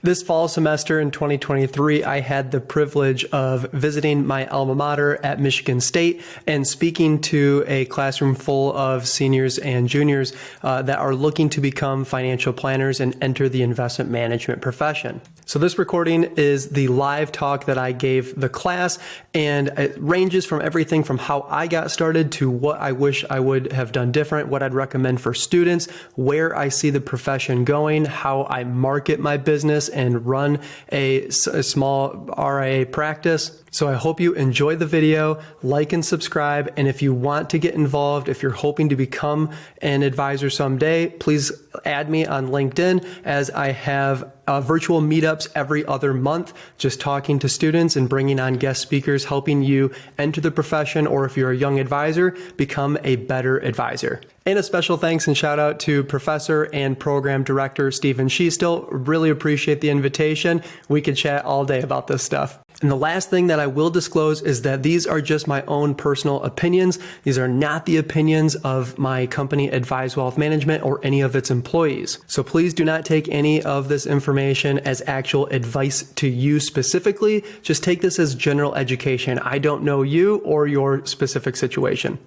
This fall semester in 2023, I had the privilege of visiting my alma mater at Michigan State and speaking to a classroom full of seniors and juniors that are looking to become financial planners and enter the investment management profession. So this recording is the live talk that I gave the class, and it ranges from everything from how I got started to what I wish I would have done different, what I'd recommend for students, where I see the profession going, how I market my business and run a small RIA practice. So I hope you enjoy the video, like and subscribe. And if you want to get involved, if you're hoping to become an advisor someday, please add me on LinkedIn, as I have virtual meetups every other month, just talking to students and bringing on guest speakers, helping you enter the profession, or if you're a young advisor, become a better advisor. And a special thanks and shout out to Professor and Program Director Stephen Schiestel. Really appreciate the invitation. We could chat all day about this stuff. And the last thing that I will disclose is that these are just my own personal opinions. These are not the opinions of my company, Advize Wealth Management, or any of its employees. So please do not take any of this information as actual advice to you specifically. Just take this as general education. I don't know you or your specific situation.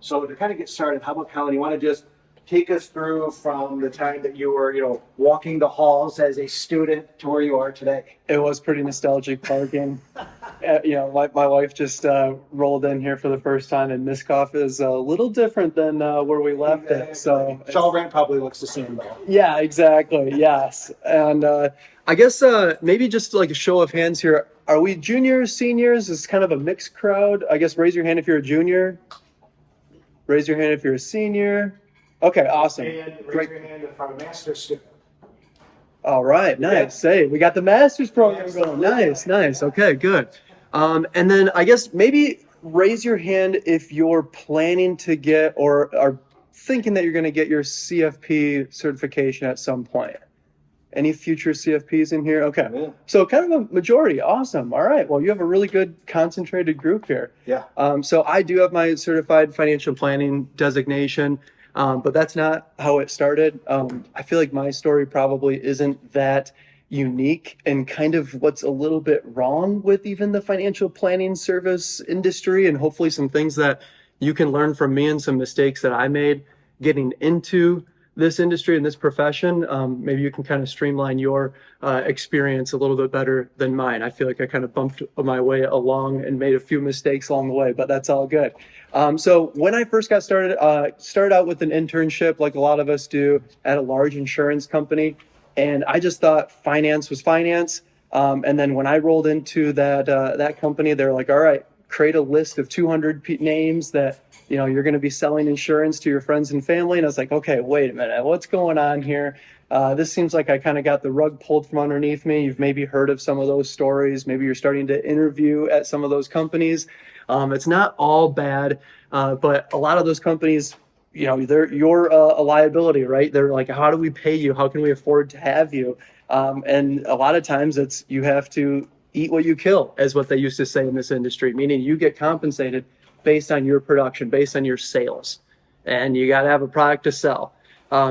So to kind of get started, how about, Colin, you want to just take us through from the time that you were, walking the halls as a student to where you are today? It was pretty nostalgic parking. My wife just rolled in here for the first time, and Miskoff is a little different than where we left it. So Shawrant probably looks the same though. Yeah, exactly. Yes. And I guess maybe just like a show of hands here. Are we juniors, seniors? It's kind of a mixed crowd. I guess raise your hand if you're a junior. Raise your hand if you're a senior. Okay, awesome. And raise your hand if I'm a master's student. All right, nice. Hey, we got the master's program going. Nice. Okay, good. And then I guess maybe raise your hand if you're planning to get or are thinking that you're going to get your CFP certification at some point. Any future CFPs in here? Okay. Yeah. So kind of a majority. Awesome. All right. Well, you have a really good concentrated group here. Yeah. So I do have my certified financial planning designation. But that's not how it started. I feel like my story probably isn't that unique, and kind of what's a little bit wrong with even the financial planning service industry, and hopefully some things that you can learn from me and some mistakes that I made getting into this industry and this profession. Maybe you can kind of streamline your experience a little bit better than mine. I feel like I kind of bumped my way along and made a few mistakes along the way, but that's all good. So when I first got started, started out with an internship like a lot of us do at a large insurance company. And I just thought finance was finance. And then when I rolled into that company, they're like, all right, create a list of 200 names that you're going to be selling insurance to your friends and family. And I was like, okay, wait a minute, what's going on here? This seems like I kind of got the rug pulled from underneath me. You've maybe heard of some of those stories. Maybe you're starting to interview at some of those companies. It's not all bad, but a lot of those companies, you're a liability, right? They're like, how do we pay you? How can we afford to have you? And a lot of times you have to eat what you kill, as what they used to say in this industry, meaning you get compensated based on your production, based on your sales, and you got to have a product to sell.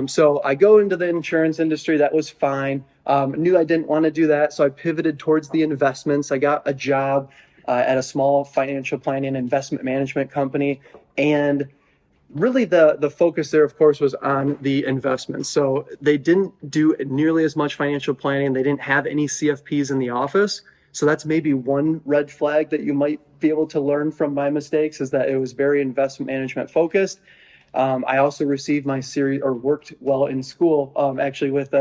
So I go into the insurance industry. That was fine. Knew I didn't want to do that. So I pivoted towards the investments. I got a job at a small financial planning investment management company. And really the focus there, of course, was on the investments. So they didn't do nearly as much financial planning. They didn't have any CFPs in the office. So that's maybe one red flag that you might be able to learn from my mistakes, is that it was very investment management focused. I also received my series, or worked well in school, actually with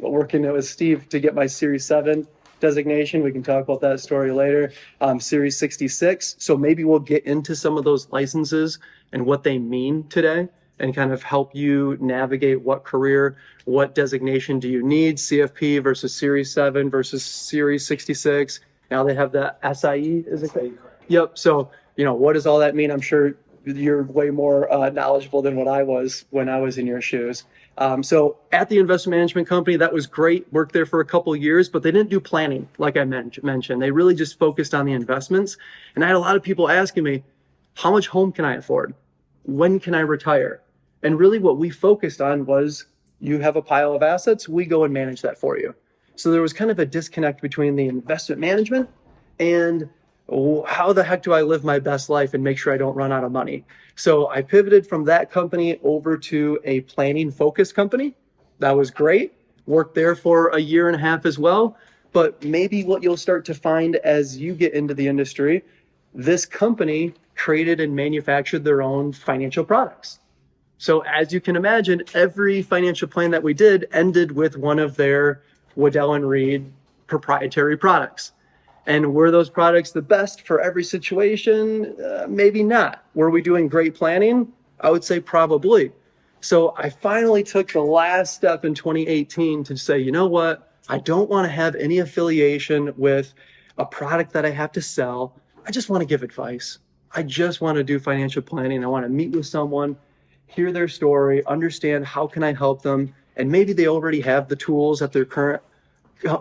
working with Steve to get my Series 7 designation. We can talk about that story later. Series 66. So maybe we'll get into some of those licenses and what they mean today, and kind of help you navigate what career, what designation do you need, CFP versus Series 7 versus Series 66. Now they have the SIE, is it? Yep. So, what does all that mean? I'm sure you're way more knowledgeable than what I was when I was in your shoes. So at the investment management company, that was great. Worked there for a couple of years, but they didn't do planning, like I mentioned. They really just focused on the investments. And I had a lot of people asking me, how much home can I afford? When can I retire? And really what we focused on was, you have a pile of assets, we go and manage that for you. So there was kind of a disconnect between the investment management and how the heck do I live my best life and make sure I don't run out of money? So I pivoted from that company over to a planning focused company. That was great. Worked there for a year and a half as well. But maybe what you'll start to find as you get into the industry, this company created and manufactured their own financial products. So as you can imagine, every financial plan that we did ended with one of their Waddell and Reed proprietary products. And were those products the best for every situation? Maybe not. Were we doing great planning? I would say probably. So I finally took the last step in 2018 to say, you know what? I don't want to have any affiliation with a product that I have to sell. I just want to give advice. I just want to do financial planning. I want to meet with someone, hear their story, understand how can I help them. And maybe they already have the tools at their current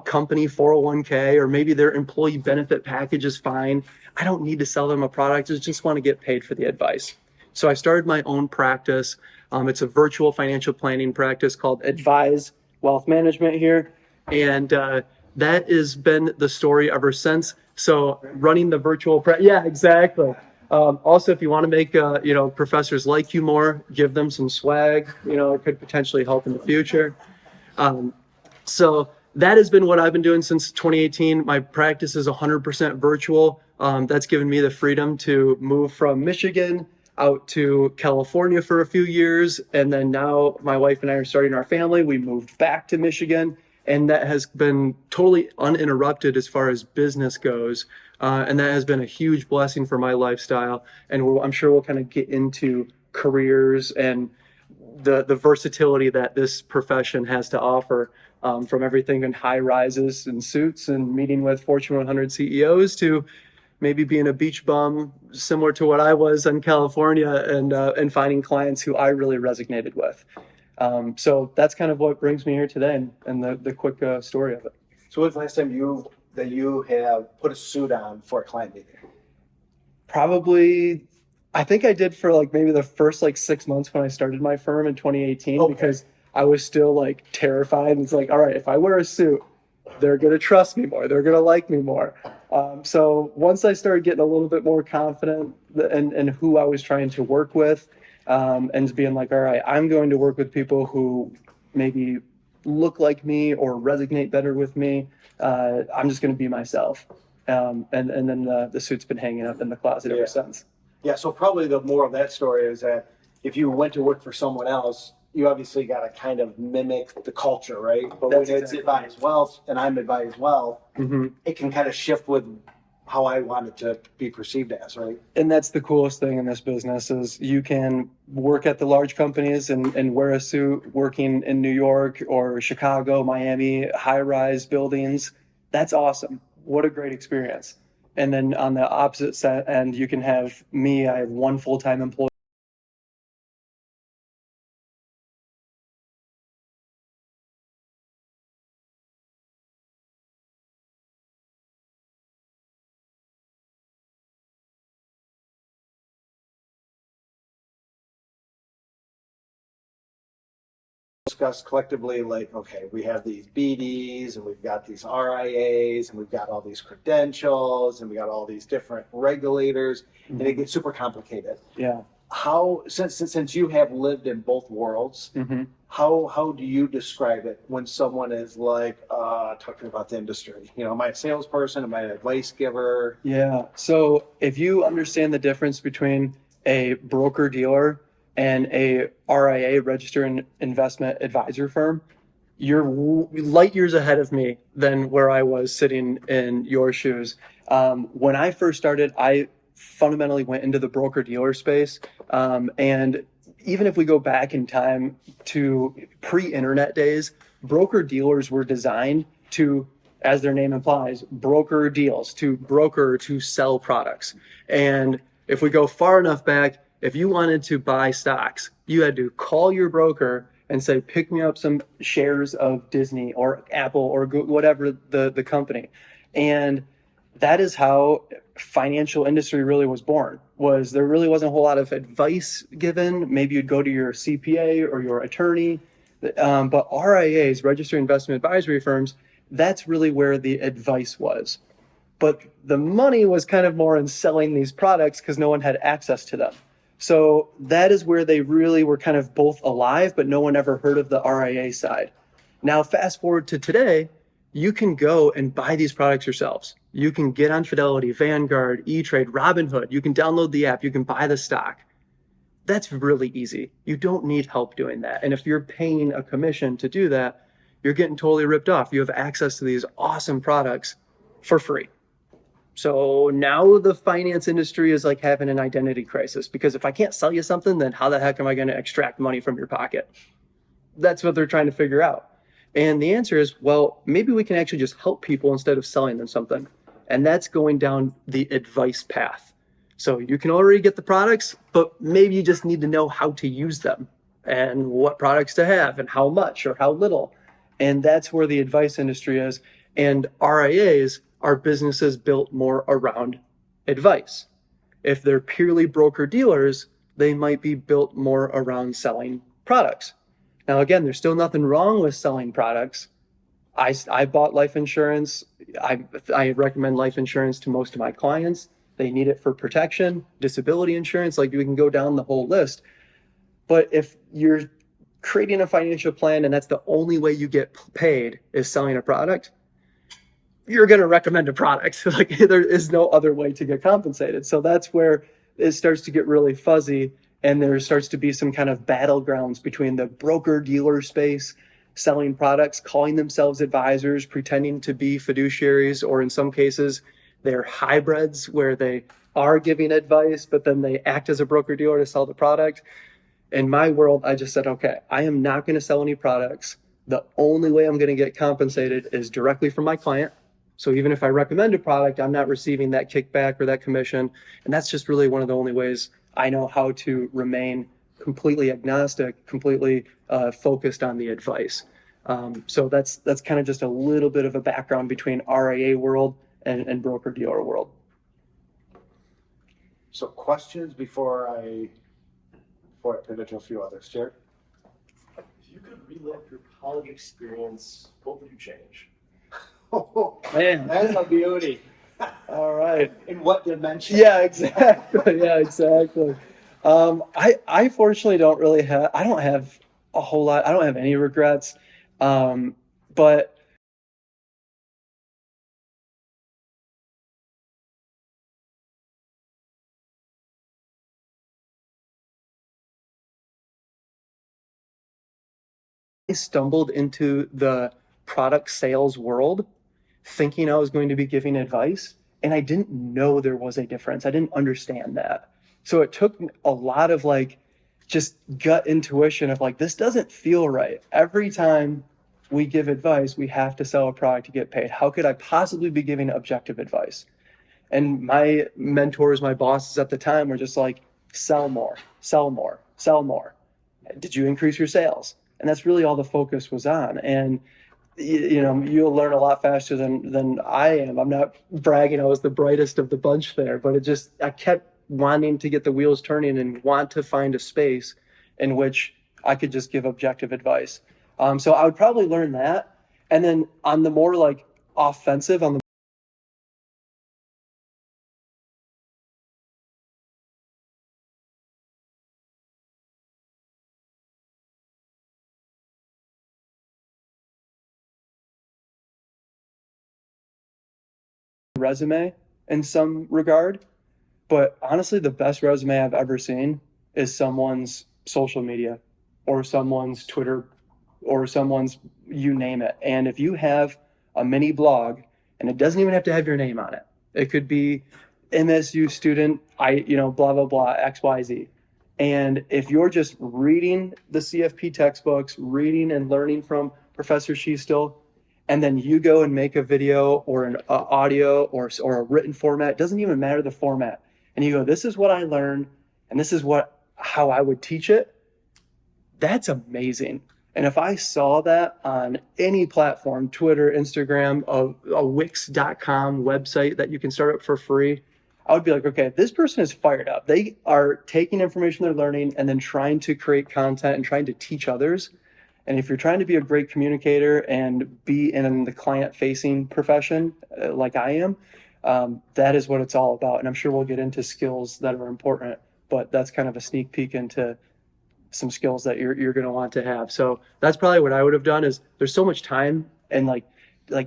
company 401k, or maybe their employee benefit package is fine. I don't need to sell them a product. I just want to get paid for the advice. So I started my own practice. It's a virtual financial planning practice called Advize Wealth Management here. And that has been the story ever since. So running the virtual yeah, exactly. Also, if you want to make professors like you more, give them some swag. It could potentially help in the future. So that has been what I've been doing since 2018. My practice is 100% virtual. That's given me the freedom to move from Michigan out to California for a few years. And then now my wife and I are starting our family. We moved back to Michigan, and that has been totally uninterrupted as far as business goes. And that has been a huge blessing for my lifestyle. And I'm sure we'll kind of get into careers and the versatility that this profession has to offer, from everything in high rises and suits and meeting with Fortune 100 CEOs to maybe being a beach bum, similar to what I was in California, and finding clients who I really resonated with. So that's kind of what brings me here today, and the quick story of it. So when's the last time you have put a suit on for a client meeting? Probably, I think I did for maybe the first 6 months when I started my firm in 2018, Okay. because I was still terrified. And it's all right, if I wear a suit, they're going to trust me more. They're going to like me more. So once I started getting a little bit more confident in who I was trying to work with, and being all right, I'm going to work with people who maybe look like me or resonate better with me. I'm just going to be myself. And then the suit's been hanging up in the closet ever since. Yeah, so probably the more of that story is that if you went to work for someone else, you obviously got to kind of mimic the culture, right? But That's when it's exactly Advize Wealth and I'm Advize Wealth, Mm-hmm. it can kind of shift with how I want it to be perceived as, right? And that's the coolest thing in this business is you can work at the large companies and wear a suit working in New York or Chicago, Miami, high-rise buildings. That's awesome. What a great experience. And then on the opposite end, you can have me. I have one full-time employee. Discuss collectively, okay, we have these BDs and we've got these RIAs and we've got all these credentials and we got all these different regulators, and it gets super complicated. Yeah. How, since you have lived in both worlds, Mm-hmm. how do you describe it when someone is talking about the industry? Am I a salesperson? Am I an advice giver? Yeah. So if you understand the difference between a broker dealer and a RIA, registered investment advisor firm, you're light years ahead of me than where I was sitting in your shoes. When I first started, I fundamentally went into the broker dealer space. And even if we go back in time to pre-internet days, broker dealers were designed to, as their name implies, broker deals, to sell products. And if we go far enough back, if you wanted to buy stocks, you had to call your broker and say, pick me up some shares of Disney or Apple or whatever the company. And that is how financial industry really was born. There really wasn't a whole lot of advice given. Maybe you'd go to your CPA or your attorney. But RIAs, registered investment advisory firms, That's really where the advice was. But the money was kind of more in selling these products because no one had access to them. So that is where they really were kind of both alive, but no one ever heard of the RIA side. Now, fast forward to today, you can go and buy these products yourselves. You can get on Fidelity, Vanguard, E-Trade, Robinhood. You can download the app. You can buy the stock. That's really easy. You don't need help doing that. And if you're paying a commission to do that, you're getting totally ripped off. You have access to these awesome products for free. So now the finance industry is like having an identity crisis, because if I can't sell you something, then how the heck am I going to extract money from your pocket? That's what they're trying to figure out. And the answer is, well, maybe we can actually just help people instead of selling them something. And that's going down the advice path. So you can already get the products, but maybe you just need to know how to use them and what products to have and how much or how little. And that's where the advice industry is. And RIAs are businesses built more around advice. If they're purely broker dealers, they might be built more around selling products. Now, again, there's still nothing wrong with selling products. I bought life insurance. I recommend life insurance to most of my clients. They need it for protection, disability insurance, like we can go down the whole list. But if you're creating a financial plan and that's the only way you get paid is selling a product, you're going to recommend a product. Like there is no other way to get compensated. So that's where it starts to get really fuzzy, and there starts to be some kind of battlegrounds between the broker dealer space, selling products, calling themselves advisors, pretending to be fiduciaries, or in some cases, they're hybrids where they are giving advice, but then they act as a broker dealer to sell the product. In my world, I just said, okay, I am not going to sell any products. The only way I'm going to get compensated is directly from my client. So even if I recommend a product, I'm not receiving that kickback or that commission. And that's just really one of the only ways I know how to remain completely agnostic, completely focused on the advice. So that's kind of just a little bit of a background between RIA world and broker dealer world. So questions before I pivot to a few others, Jared? If you could relive your college experience, what would you change? Oh, Man, that's a beauty. all right. In what dimension? Yeah, exactly. Yeah, exactly. I fortunately I don't have a whole lot. I don't have any regrets. But I stumbled into the product sales world thinking I was going to be giving advice, and I didn't know there was a difference. I didn't understand that. So it took a lot of like just gut intuition of like, this doesn't feel right. Every time we give advice, we have to sell a product to get paid. How could I possibly be giving objective advice? And my mentors, my bosses at the time were just like, sell more, sell more, sell more. Did you increase your sales? And that's really all the focus was on. And you know, you'll learn a lot faster than I am. I'm not bragging I was the brightest of the bunch there, but I kept wanting to get the wheels turning and want to find a space in which I could just give objective advice. So I would probably learn that. And then on the more like offensive, on the resume in some regard. But honestly, the best resume I've ever seen is someone's social media or someone's Twitter or someone's, you name it. And if you have a mini blog, and it doesn't even have to have your name on it, it could be MSU student, blah, blah, blah, XYZ. And if you're just reading the CFP textbooks, reading and learning from Professor Schiestel, and then you go and make a video or an audio or a written format, it doesn't even matter the format, and you go, this is what I learned, and this is how I would teach it, that's amazing. And if I saw that on any platform, Twitter, Instagram, a Wix.com website that you can start up for free, I would be like, okay, this person is fired up. They are taking information they're learning and then trying to create content and trying to teach others. And if you're trying to be a great communicator and be in the client-facing profession, like I am, that is what it's all about. And I'm sure we'll get into skills that are important, but that's kind of a sneak peek into some skills that you're going to want to have. So that's probably what I would have done. Is there's so much time, and like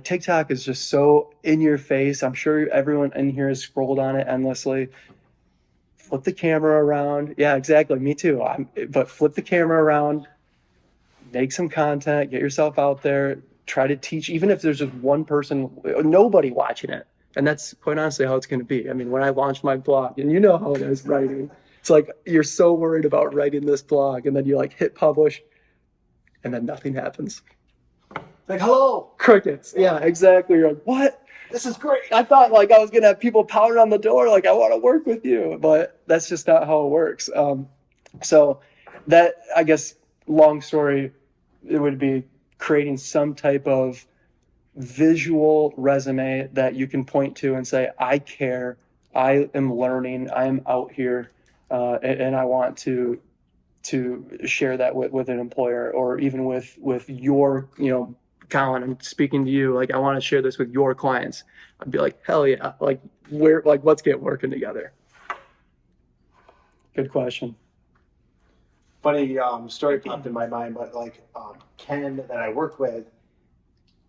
TikTok is just so in your face. I'm sure everyone in here has scrolled on it endlessly. Flip the camera around. Yeah, exactly. Me too. But flip the camera around, make some content, get yourself out there, try to teach, even if there's just one person, nobody watching it. And that's quite honestly how it's going to be. I mean, when I launched my blog, and you know how it is writing, it's like you're so worried about writing this blog, and then you like hit publish, and then nothing happens. Like, hello, Crickets. Yeah, exactly. You're like, what? this is great. I thought like I was going to have people pounding on the door, like, I want to work with you. But that's just not how it works. So that, I guess, long story, it would be creating some type of visual resume that you can point to and say, I care, I am learning, I am out here, and I want to share that with an employer, or even with your, Colin, I'm speaking to you, like I want to share this with your clients. I'd be like, hell yeah, like let's get working together. Good question. Funny story popped in my mind, but like Ken that I work with,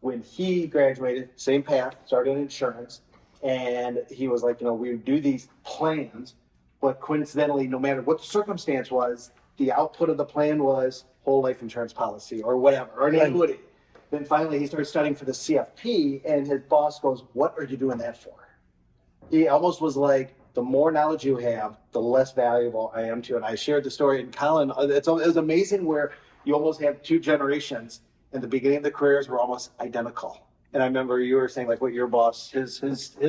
when he graduated, same path, started in insurance, and he was like, we do these plans, but coincidentally, no matter what the circumstance was, the output of the plan was whole life insurance policy or whatever, or an annuity. Then finally he started studying for the CFP, and his boss goes, what are you doing that for? He almost was like, the more knowledge you have, the less valuable I am to you. And I shared the story, and Colin, it was amazing where you almost have two generations. In the beginning of the careers were almost identical. And I remember you were saying like what your boss, his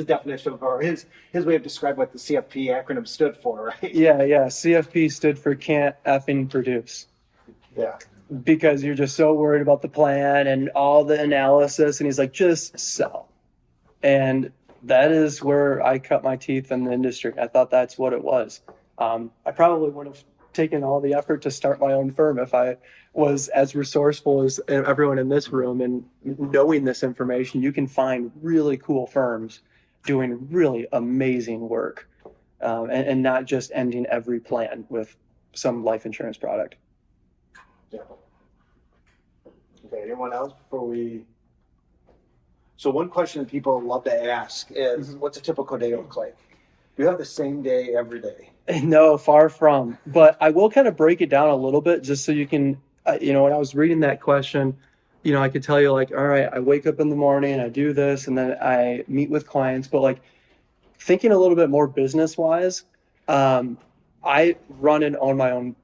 definition of, or his way of describing what the CFP acronym stood for, right? Yeah. CFP stood for can't effing produce. Yeah. Because you're just so worried about the plan and all the analysis. And he's like, just sell. And that is where I cut my teeth in the industry. I thought that's what it was. I probably would have taken all the effort to start my own firm if I was as resourceful as everyone in this room. And knowing this information, you can find really cool firms doing really amazing work, and not just ending every plan with some life insurance product. Yeah. Okay, anyone else before we... So one question people love to ask is, what's a typical day look like? Do you have the same day every day? No, far from. But I will kind of break it down a little bit just so you can, when I was reading that question, I could tell you like, all right, I wake up in the morning, I do this, and then I meet with clients. But like thinking a little bit more business wise, I run and own my own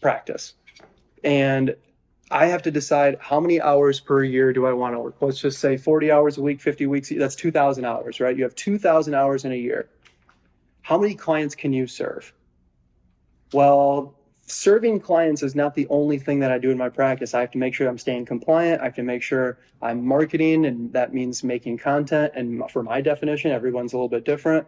practice. And I have to decide how many hours per year do I want to work. Let's just say 40 hours a week, 50 weeks. That's 2,000 hours, right? You have 2,000 hours in a year. How many clients can you serve? Well, serving clients is not the only thing that I do in my practice. I have to make sure I'm staying compliant. I have to make sure I'm marketing, and that means making content. And for my definition, everyone's a little bit different.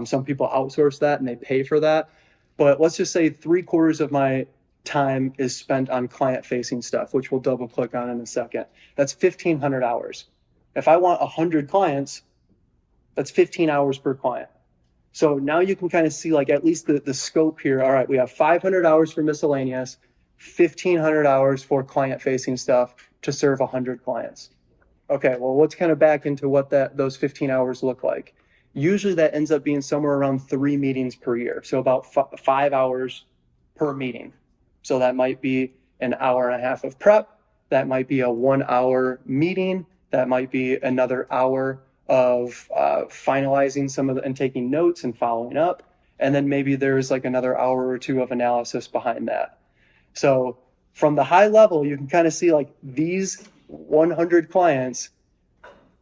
Some people outsource that and they pay for that. But let's just say 3/4 of my time is spent on client-facing stuff, which we'll double click on in a second. That's 1,500 hours. If I want 100 clients, that's 15 hours per client. So now you can kind of see like at least the scope here. All right, we have 500 hours for miscellaneous, 1,500 hours for client-facing stuff to serve 100 clients. Okay, well, let's kind of back into what those 15 hours look like. Usually that ends up being somewhere around 3 meetings per year. So about 5 hours per meeting. So that might be an hour and a half of prep. That might be a 1-hour meeting. That might be another hour of finalizing and taking notes and following up. And then maybe there's like another hour or two of analysis behind that. So from the high level, you can kind of see like these 100 clients,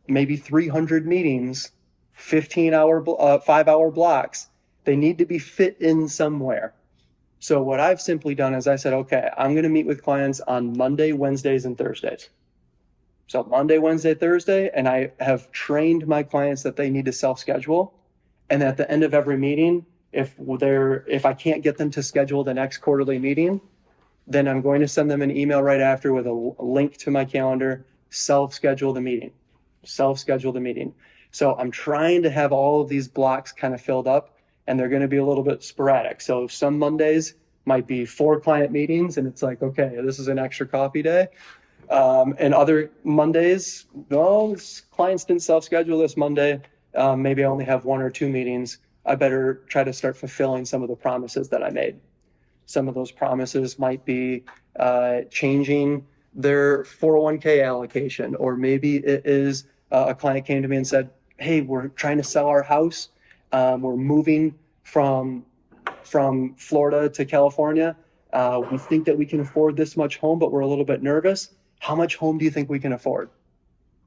maybe 300 meetings, 5-hour blocks, they need to be fit in somewhere. So what I've simply done is I said, okay, I'm going to meet with clients on Monday, Wednesdays, and Thursdays. So Monday, Wednesday, Thursday, and I have trained my clients that they need to self-schedule. And at the end of every meeting, if I can't get them to schedule the next quarterly meeting, then I'm going to send them an email right after with a link to my calendar, self-schedule the meeting, self-schedule the meeting. So I'm trying to have all of these blocks kind of filled up, and they're going to be a little bit sporadic. So some Mondays might be 4 client meetings, and it's like, okay, this is an extra coffee day. And other Mondays, no, clients didn't self-schedule this Monday. Maybe I only have 1 or 2 meetings. I better try to start fulfilling some of the promises that I made. Some of those promises might be changing their 401k allocation, or maybe it is a client came to me and said, hey, we're trying to sell our house. We're moving from Florida to California. We think that we can afford this much home, but we're a little bit nervous. How much home do you think we can afford?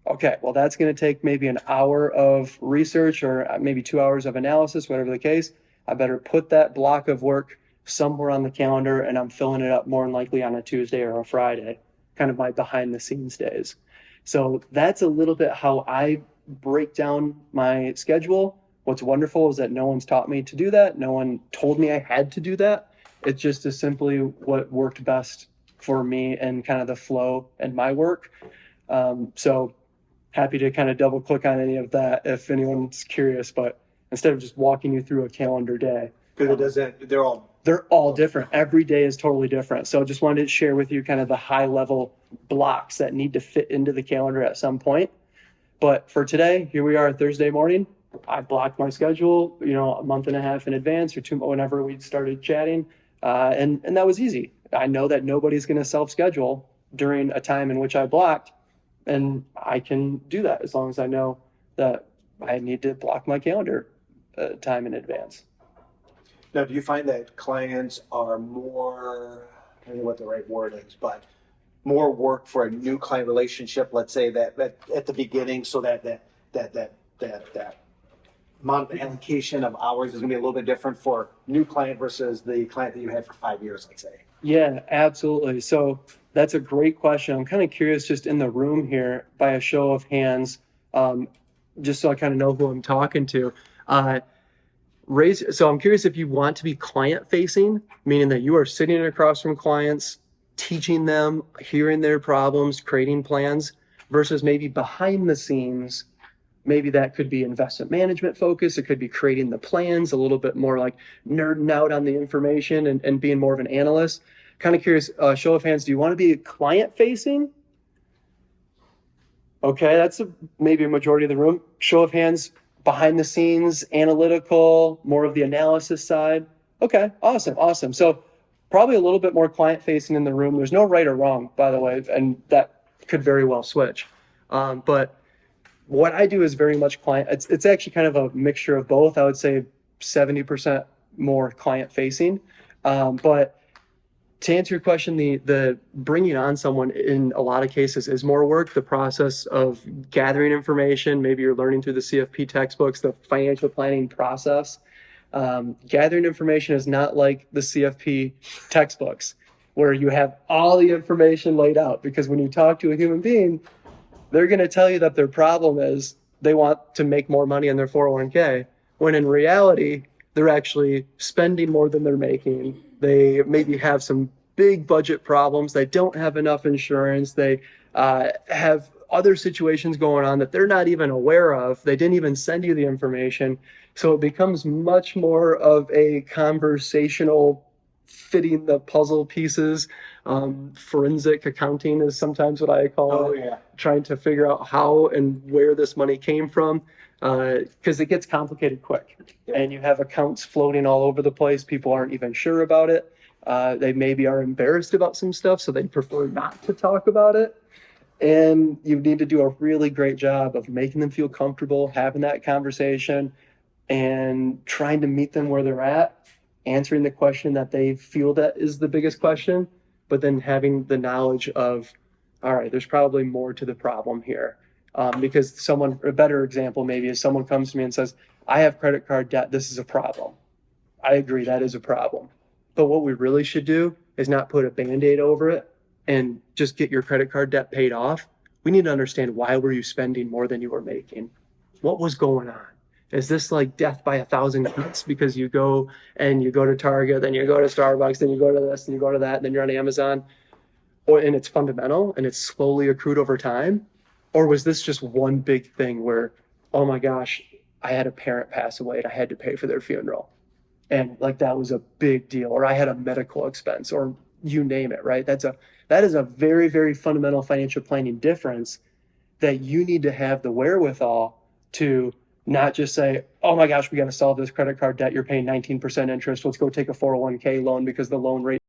Okay, well, that's going to take maybe an hour of research or maybe 2 hours of analysis, whatever the case. I better put that block of work somewhere on the calendar, and I'm filling it up more than likely on a Tuesday or a Friday, kind of my behind the scenes days. So that's a little bit how I break down my schedule. What's wonderful is that no one's taught me to do that. No one told me I had to do that. It just is simply what worked best for me and kind of the flow and my work. So happy to kind of double click on any of that if anyone's curious, but instead of just walking you through a calendar day. Because it doesn't, They're all different. Every day is totally different. So just wanted to share with you kind of the high level blocks that need to fit into the calendar at some point. But for today, here we are Thursday morning. I blocked my schedule, a month and a half in advance or 2, whenever we started chatting. And that was easy. I know that nobody's going to self-schedule during a time in which I blocked, and I can do that as long as I know that I need to block my calendar time in advance. now, do you find that clients are more, I don't know what the right word is, but more work for a new client relationship, let's say that at the beginning, so that amount of allocation of hours is gonna be a little bit different for new client versus the client that you had for 5 years, let's say? Yeah, absolutely. So that's a great question. I'm kind of curious, just in the room here, by a show of hands, just so I kind of know who I'm talking to. So I'm curious if you want to be client facing, meaning that you are sitting across from clients, teaching them, hearing their problems, creating plans, versus maybe behind the scenes. Maybe that could be investment management focus. It could be creating the plans, a little bit more like nerding out on the information and being more of an analyst. Kind of curious, show of hands, do you want to be client facing? Okay, that's maybe a majority of the room. Show of hands, behind the scenes, analytical, more of the analysis side. Okay, awesome. So probably a little bit more client facing in the room. There's no right or wrong, by the way, and that could very well switch. But what I do is very much client. It's actually kind of a mixture of both. I would say 70% more client facing. But to answer your question, the bringing on someone in a lot of cases is more work. The process of gathering information, maybe you're learning through the CFP textbooks, the financial planning process. Gathering information is not like the CFP textbooks where you have all the information laid out, because when you talk to a human being, they're going to tell you that their problem is they want to make more money in their 401k, when in reality, they're actually spending more than they're making. They maybe have some big budget problems. They don't have enough insurance. They have other situations going on that they're not even aware of. They didn't even send you the information. So it becomes much more of a conversational fitting the puzzle pieces. Forensic accounting is sometimes what I call it. Yeah. Trying to figure out how and where this money came from, because it gets complicated quick. And you have accounts floating all over the place. People aren't even sure about it. They maybe are embarrassed about some stuff, so they prefer not to talk about it. And you need to do a really great job of making them feel comfortable, having that conversation, and trying to meet them where they're at, answering the question that they feel that is the biggest question, but then having the knowledge of, all right, there's probably more to the problem here. Because a better example maybe is someone comes to me and says, I have credit card debt. This is a problem. I agree, that is a problem. But what we really should do is not put a Band-Aid over it and just get your credit card debt paid off. We need to understand, why were you spending more than you were making? What was going on? Is this like death by a thousand cuts because you go to Target, then you go to Starbucks, then you go to this, and you go to that, and then you're on Amazon? And it's fundamental and it's slowly accrued over time? Or was this just one big thing where, oh my gosh, I had a parent pass away and I had to pay for their funeral? And like that was a big deal. Or I had a medical expense, or you name it, right? That is a very, very fundamental financial planning difference that you need to have the wherewithal to not just say, oh my gosh, we got to solve this credit card debt. You're paying 19% interest. Let's go take a 401k loan because the loan rate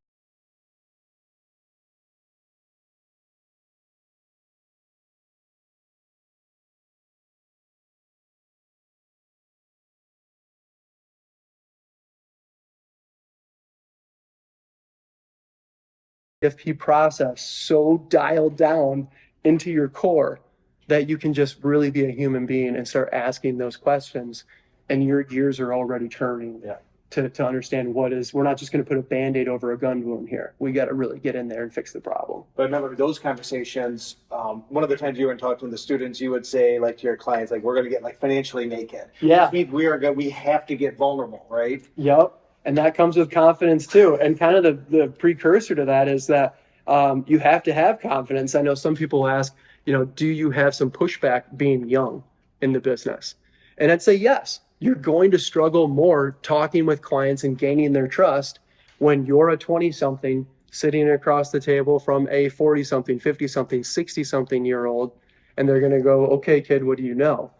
FP process so dialed down into your core that you can just really be a human being and start asking those questions, and your gears are already turning. Yeah. To understand we're not just going to put a band-aid over a gun wound here. We got to really get in there and fix the problem. But I remember those conversations, one of the times you were talking to the students, you would say like to your clients, like, we're going to get like financially naked. Yeah. We have to get vulnerable, right? Yep. And that comes with confidence too. And kind of the precursor to that is that you have to have confidence. I know some people ask, do you have some pushback being young in the business? And I'd say yes. You're going to struggle more talking with clients and gaining their trust when you're a 20-something sitting across the table from a 40-something, 50-something, 60-something year old, and they're going to go, okay, kid, what do you know?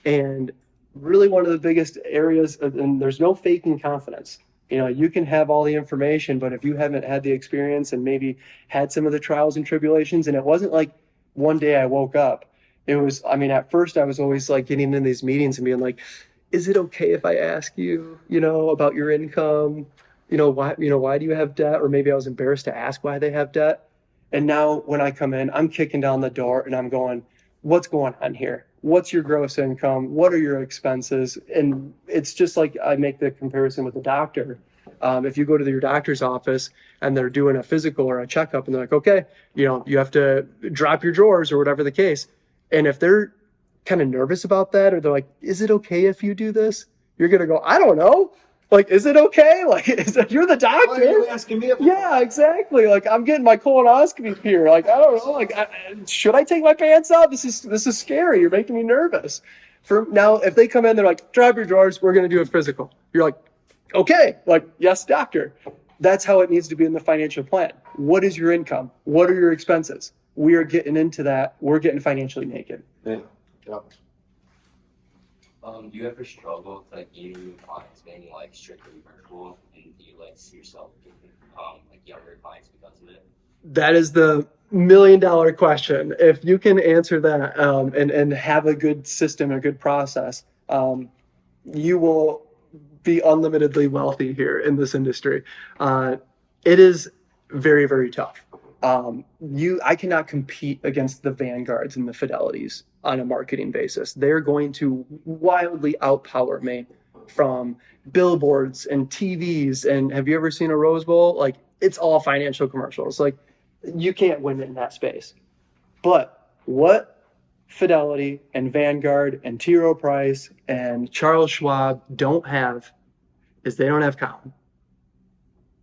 And really one of the biggest areas, and there's no faking confidence. You can have all the information, but if you haven't had the experience and maybe had some of the trials and tribulations, and it wasn't like one day I woke up. It was, at first I was always like getting in these meetings and being like, is it okay if I ask you, about your income? Why do you have debt? Or maybe I was embarrassed to ask why they have debt. And now when I come in, I'm kicking down the door and I'm going, what's going on here? What's your gross income? What are your expenses? And it's just like I make the comparison with the doctor. If you go to your doctor's office and they're doing a physical or a checkup and they're like, okay, you have to drop your drawers or whatever the case. And if they're kind of nervous about that, or they're like, is it okay if you do this? You're going to go, I don't know. Like, is it okay? Like, you're the doctor. Why are you asking me? Yeah, exactly. Like, I'm getting my colonoscopy here. Like, I don't know. Like, should I take my pants off? This is scary. You're making me nervous. For now, if they come in, they're like, drop your drawers. We're going to do a physical. You're like, okay. Like, yes, doctor. That's how it needs to be in the financial plan. What is your income? What are your expenses? We are getting into that. We're getting financially naked. Yeah. Yep. Do you ever struggle with like new clients being like strictly virtual, and do you like see yourself getting like younger clients because of it? That is the $1 million question. If you can answer that and have a good system, a good process, you will be unlimitedly wealthy here in this industry. It is very, very tough. I cannot compete against the Vanguards and the Fidelities on a marketing basis. They're going to wildly outpower me from billboards and TVs. And have you ever seen a Rose Bowl? Like, it's all financial commercials. Like, you can't win in that space. But what Fidelity and Vanguard and T. Rowe Price and Charles Schwab don't have is they don't have Colin.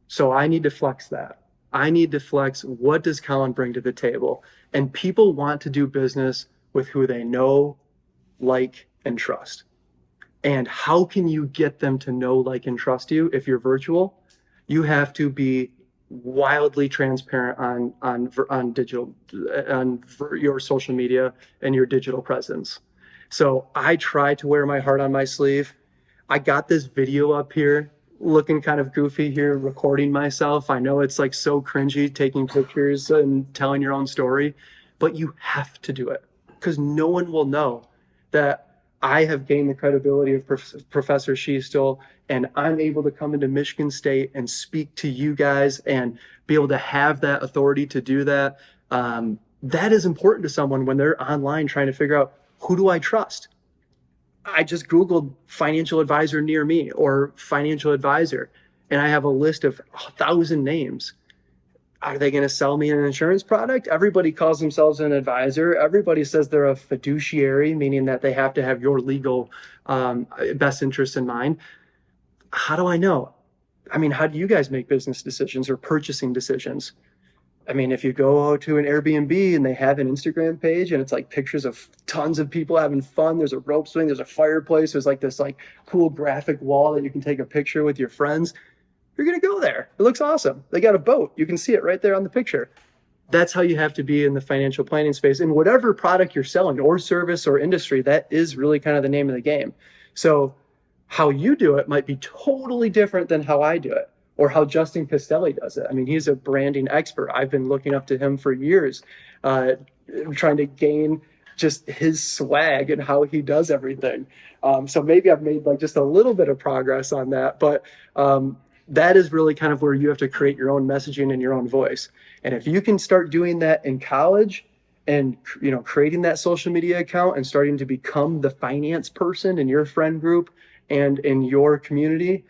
So I need to flex that. I need to flex what does Colin bring to the table. And people want to do business with who they know, like, and trust. And how can you get them to know, like, and trust you if you're virtual? You have to be wildly transparent on digital, on your social media and your digital presence. So I try to wear my heart on my sleeve. I got this video up here looking kind of goofy here, recording myself. I know it's like so cringy taking pictures and telling your own story, but you have to do it because no one will know that I have gained the credibility of Professor Schiestel, and I'm able to come into Michigan State and speak to you guys and be able to have that authority to do that. That is important to someone when they're online trying to figure out, who do I trust? I just Googled financial advisor near me or financial advisor, and I have a list of 1,000 names. Are they going to sell me an insurance product? Everybody calls themselves an advisor. Everybody says they're a fiduciary, meaning that they have to have your legal best interest in mind. How do I know? I mean, how do you guys make business decisions or purchasing decisions? I mean, if you go to an Airbnb and they have an Instagram page and it's like pictures of tons of people having fun, there's a rope swing, there's a fireplace, there's like this like cool graphic wall that you can take a picture with your friends, you're going to go there. It looks awesome. They got a boat. You can see it right there on the picture. That's how you have to be in the financial planning space. In whatever product you're selling or service or industry, that is really kind of the name of the game. So how you do it might be totally different than how I do it or how Justin Castelli does it. I mean, he's a branding expert. I've been looking up to him for years, trying to gain just his swag and how he does everything. So maybe I've made like just a little bit of progress on that, but that is really kind of where you have to create your own messaging and your own voice. And if you can start doing that in college and, you know, creating that social media account and starting to become the finance person in your friend group and in your community,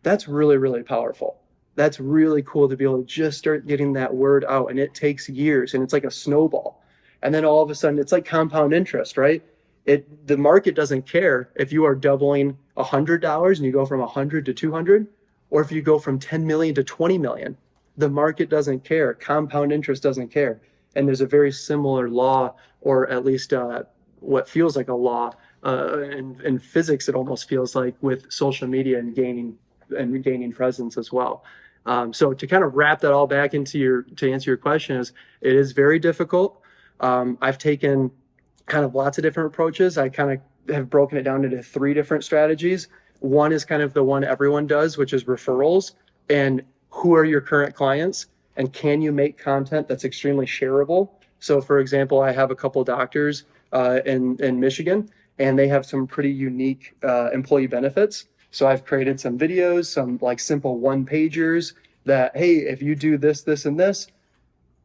that's really, really powerful. That's really cool to be able to just start getting that word out. And it takes years and it's like a snowball. And then all of a sudden it's like compound interest, right? The market doesn't care if you are doubling $100 and you go from 100 to 200, or if you go from 10 million to 20 million. The market doesn't care. Compound interest doesn't care. And there's a very similar law, or at least what feels like a law in physics. It almost feels like with social media and gaining presence as well. So to kind of wrap that all back to answer your question, it is very difficult. I've taken kind of lots of different approaches. I kind of have broken it down into 3 different strategies. One is kind of the one everyone does, which is referrals. And who are your current clients? And can you make content that's extremely shareable? So for example, I have a couple doctors in Michigan, and they have some pretty unique employee benefits. So I've created some videos, some like simple one-pagers that, hey, if you do this, this, and this,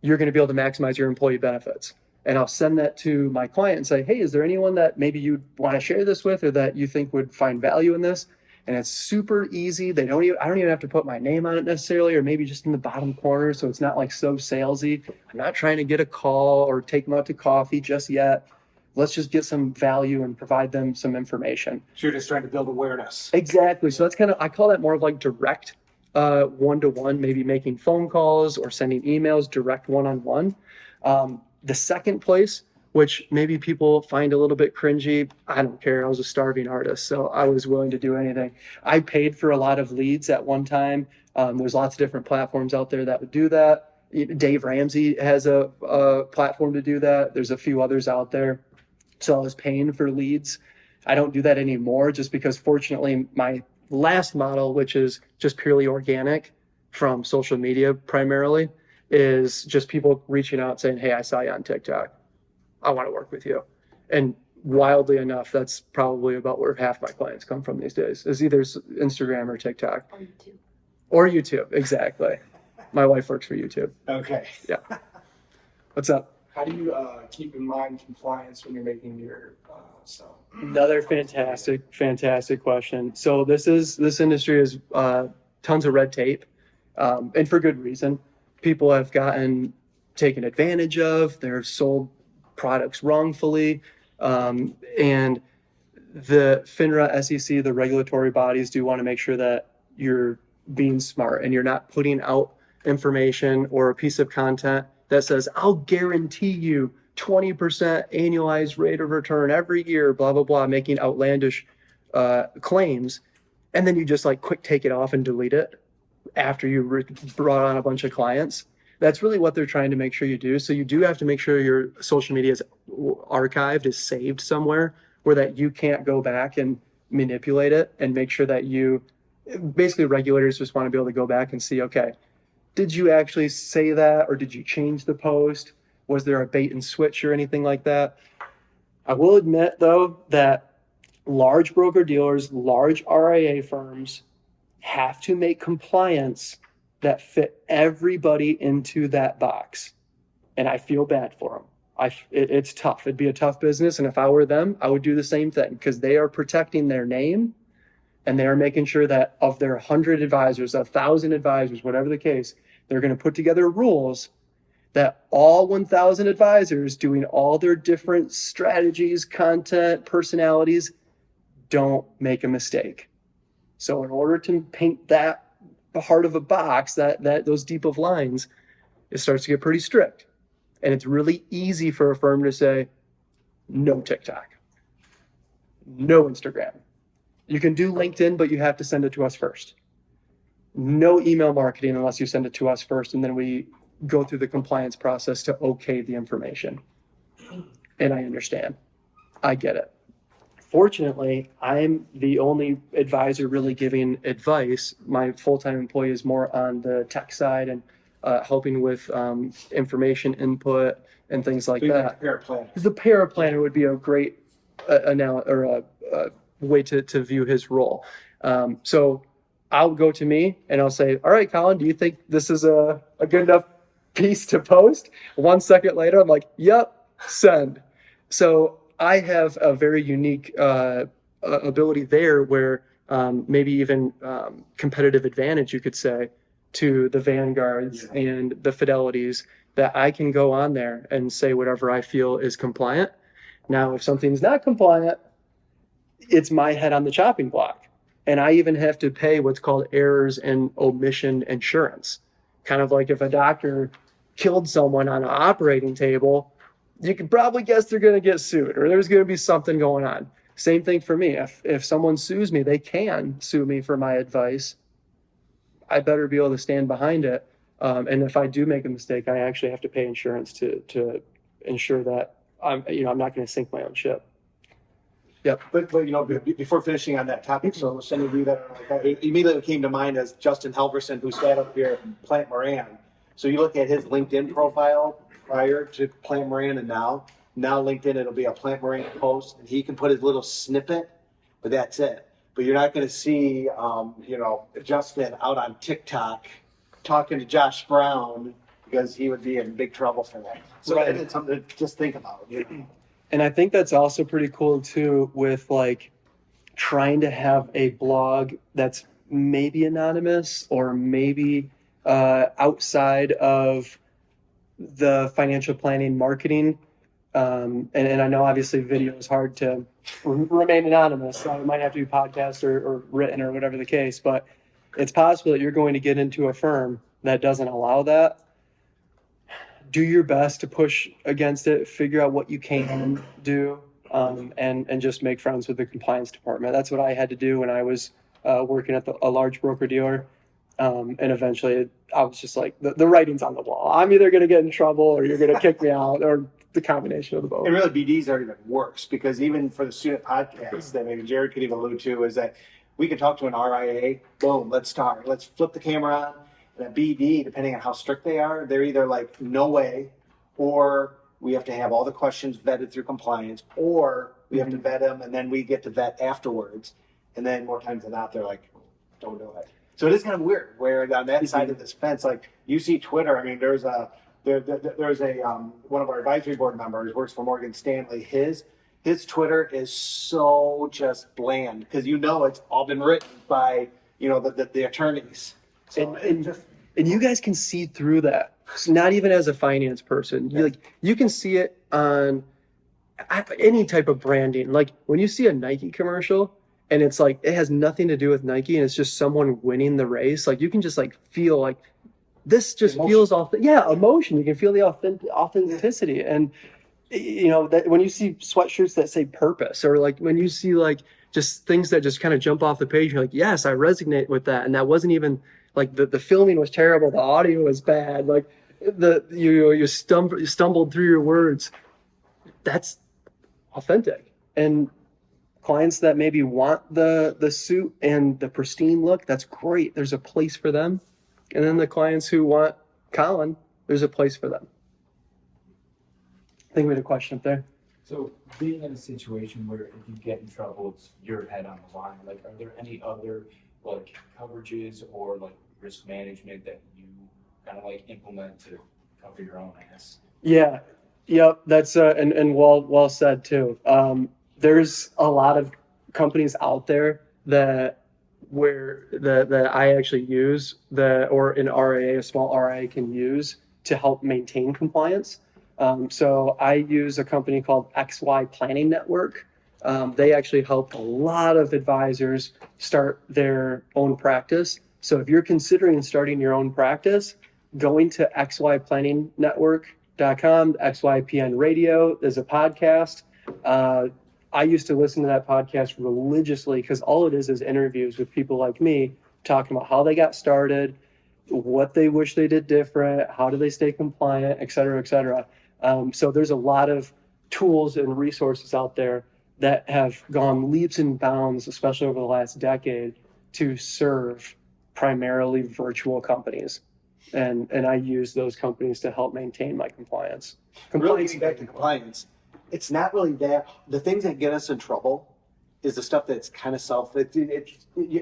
you're going to be able to maximize your employee benefits. And I'll send that to my client and say, hey, is there anyone that maybe you'd want to share this with or that you think would find value in this? And it's super easy. I don't even have to put my name on it necessarily, or maybe just in the bottom corner. So it's not like so salesy. I'm not trying to get a call or take them out to coffee just yet. Let's just get some value and provide them some information. So you're just trying to build awareness. Exactly. So that's I call that more of like direct one-to-one, maybe making phone calls or sending emails, direct one-on-one. The second place, which maybe people find a little bit cringy, I don't care. I was a starving artist, so I was willing to do anything. I paid for a lot of leads at one time. There's lots of different platforms out there that would do that. Dave Ramsey has a platform to do that. There's a few others out there. So I was paying for leads. I don't do that anymore just because fortunately my last model, which is just purely organic from social media primarily, is just people reaching out saying, hey, I saw you on TikTok. I want to work with you. And wildly enough, that's probably about where half my clients come from these days, is either Instagram or TikTok. Or YouTube. Or YouTube, exactly. My wife works for YouTube. Okay. Yeah. What's up? How do you keep in mind compliance when you're making your stuff? Another fantastic question. So this industry is tons of red tape, and for good reason. People have gotten taken advantage of. They're sold products wrongfully, and the FINRA, SEC, the regulatory bodies do want to make sure that you're being smart and you're not putting out information or a piece of content that says, I'll guarantee you 20% annualized rate of return every year, blah, blah, blah, making outlandish claims. And then you just like quick take it off and delete it after you brought on a bunch of clients. That's really what they're trying to make sure you do. So you do have to make sure your social media is archived, is saved somewhere where that you can't go back and manipulate it, and make sure that basically regulators just want to be able to go back and see, okay, did you actually say that, or did you change the post? Was there a bait and switch or anything like that? I will admit though that large broker dealers, large RIA firms have to make compliance that fit everybody into that box. And I feel bad for them. It's tough. It'd be a tough business. And if I were them, I would do the same thing, because they are protecting their name, and they are making sure that of their 100 advisors, 1,000 advisors, whatever the case, They're going to put together rules that all 1,000 advisors doing all their different strategies, content, personalities don't make a mistake. So in order to paint that heart of a box, that those deep of lines, it starts to get pretty strict. And it's really easy for a firm to say, no TikTok, no Instagram. You can do LinkedIn, but you have to send it to us first. No email marketing unless you send it to us first, and then we go through the compliance process to okay the information. And I understand. I get it. Fortunately, I'm the only advisor really giving advice. My full-time employee is more on the tech side and helping with information input and things like So you're that. a paraplanner. The paraplanner would be a great way to view his role. So I'll go to me and I'll say, all right, Colin, do you think this is a good enough piece to post? 1 second later, I'm like, yep, send. So I have a very unique ability there where maybe even competitive advantage, you could say, to the Vanguards and the Fidelities, that I can go on there and say whatever I feel is compliant. Now, if something's not compliant, it's my head on the chopping block. And I even have to pay what's called errors and omission insurance. Kind of like if a doctor killed someone on an operating table, you can probably guess they're going to get sued or there's going to be something going on. Same thing for me. If someone sues me, they can sue me for my advice. I better be able to stand behind it. And if I do make a mistake, I actually have to pay insurance to ensure that I'm not going to sink my own ship. Yep. But before finishing on that topic, so some of you that are like, immediately came to mind as Justin Helverson, who sat up here at Plant Moran. So you look at his LinkedIn profile prior to Plant Moran and now LinkedIn, it'll be a Plant Moran post, and he can put his little snippet, but that's it. But you're not going to see, Justin out on TikTok talking to Josh Brown, because he would be in big trouble for that. So Right. it's something to just think about. And I think that's also pretty cool too, with like trying to have a blog that's maybe anonymous or maybe outside of the financial planning marketing. And I know obviously video is hard to remain anonymous, so it might have to be podcast or written or whatever the case, but it's possible that you're going to get into a firm that doesn't allow that. Do your best to push against it, figure out what you can do, and just make friends with the compliance department. That's what I had to do when I was working at a large broker dealer. And eventually I was just like, the writing's on the wall. I'm either going to get in trouble or you're going to kick me out, or the combination of the both. And really, BDs are even worse, because even for the student podcasts that maybe Jared could even allude to, is that we can talk to an RIA, boom, let's start. Let's flip the camera on. And a BD, depending on how strict they are, they're either like, no way, or we have to have all the questions vetted through compliance, or we have to vet them and then we get to vet afterwards. And then more times than not, they're like, don't do it. So it is kind of weird where on that side of this fence, like you see Twitter, I mean, there's one of our advisory board members works for Morgan Stanley. His Twitter is so just bland, because it's all been written by the attorneys. So And you guys can see through that. So not even as a finance person, you can see it on any type of branding. Like when you see a Nike commercial and it's like it has nothing to do with Nike and it's just someone winning the race, like you can just like feel like this just feels emotion. You can feel the authenticity. And that when you see sweatshirts that say purpose, or like when you see like just things that just kind of jump off the page, you're like, yes, I resonate with that. And that wasn't even like the filming was terrible, the audio was bad, like you stumbled through your words. That's authentic. And clients that maybe want the suit and the pristine look, that's great. There's a place for them. And then the clients who want Colin, there's a place for them. I think we had a question up there. So being in a situation where if you get in trouble, it's your head on the line, like are there any other like coverages or like risk management that you kind of like implement to cover your own ass? Yeah. Yep. That's and well said too. There's a lot of companies out there that where that I actually use or an RIA, a small RIA can use to help maintain compliance. So I use a company called XY Planning Network. They actually help a lot of advisors start their own practice. So if you're considering starting your own practice, going to xyplanningnetwork.com, XYPN Radio, there's a podcast. I used to listen to that podcast religiously because all it is interviews with people like me talking about how they got started, what they wish they did different, how do they stay compliant, et cetera, et cetera. So there's a lot of tools and resources out there that have gone leaps and bounds, especially over the last decade, to serve primarily virtual companies. And I use those companies to help maintain my compliance. Really getting back to compliance, it's not really that. The things that get us in trouble is the stuff that's kind of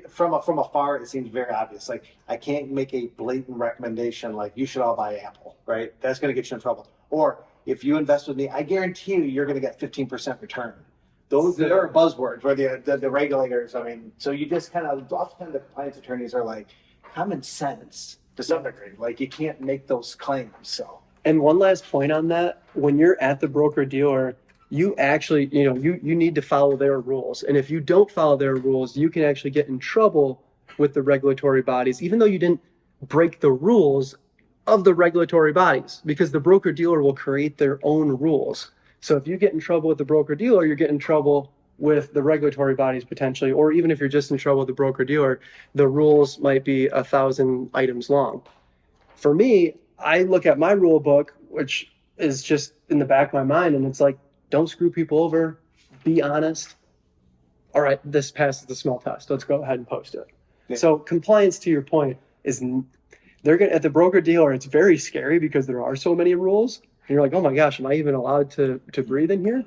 from afar, it seems very obvious. Like, I can't make a blatant recommendation like you should all buy Apple, right? That's going to get you in trouble. Or if you invest with me, I guarantee you're going to get 15% return. Those are buzzwords where the regulators, I mean, so you just kind of, often the compliance attorneys are like, common sense to some degree. Like, you can't make those claims, so. And one last point on that, when you're at the broker dealer, you actually, you need to follow their rules. And if you don't follow their rules, you can actually get in trouble with the regulatory bodies, even though you didn't break the rules of the regulatory bodies, because the broker dealer will create their own rules. So if you get in trouble with the broker dealer, you're getting in trouble with the regulatory bodies potentially, or even if you're just in trouble with the broker dealer, the rules might be 1,000 items long. For me, I look at my rule book, which is just in the back of my mind, and it's like, don't screw people over, be honest. All right, this passes the smell test. Let's go ahead and post it. Yeah. So compliance, to your point, is at the broker dealer, it's very scary because there are so many rules. And you're like, oh my gosh, am I even allowed to breathe in here?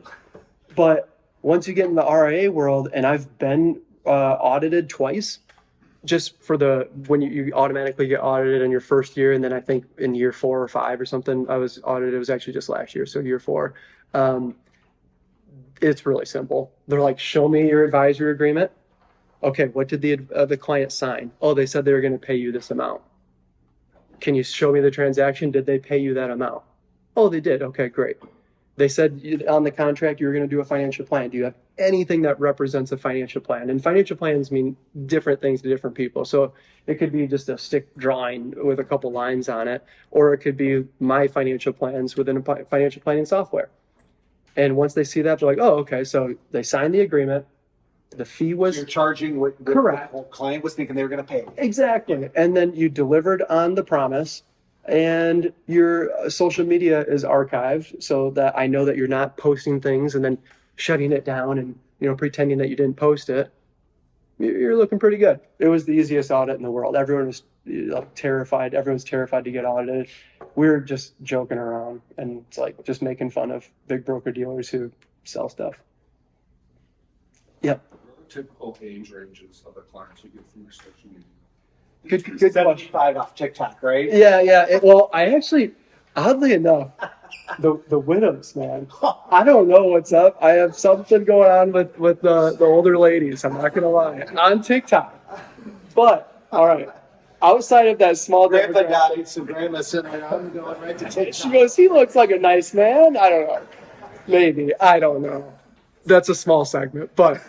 But once you get in the RIA world, and I've been audited twice, just for when you automatically get audited in your first year, and then I think in year 4 or 5 or something, I was audited. It was actually just last year, so year 4. It's really simple. They're like, show me your advisory agreement. Okay, what did the client sign? Oh, they said they were going to pay you this amount. Can you show me the transaction? Did they pay you that amount? Oh, they did. Okay, great. They said on the contract you were going to do a financial plan. Do you have anything that represents a financial plan? And financial plans mean different things to different people. So it could be just a stick drawing with a couple lines on it, or it could be my financial plans within a financial planning software. And once they see that, they're like, oh, okay. So they signed the agreement. The fee was... You're charging what correct. The client was thinking they were going to pay. Exactly. And then you delivered on the promise, and your social media is archived so that I know that you're not posting things and then shutting it down and pretending that you didn't post it. You're looking pretty good. It was the easiest audit in the world. Everyone was terrified. Everyone's terrified to get audited. We're just joking around, and it's like just making fun of big broker dealers who sell stuff. Yep. Typical age ranges of the clients you get from your social media? Good question. 75 off TikTok, right? Yeah. Well, I actually, oddly enough, the widows, man. I don't know what's up. I have something going on with the older ladies. I'm not gonna lie, on TikTok. But all right, outside of that small Grandpa demographic, died, so grandma's sitting around going right to TikTok. she goes, he looks like a nice man. I don't know. Maybe. I don't know. That's a small segment, but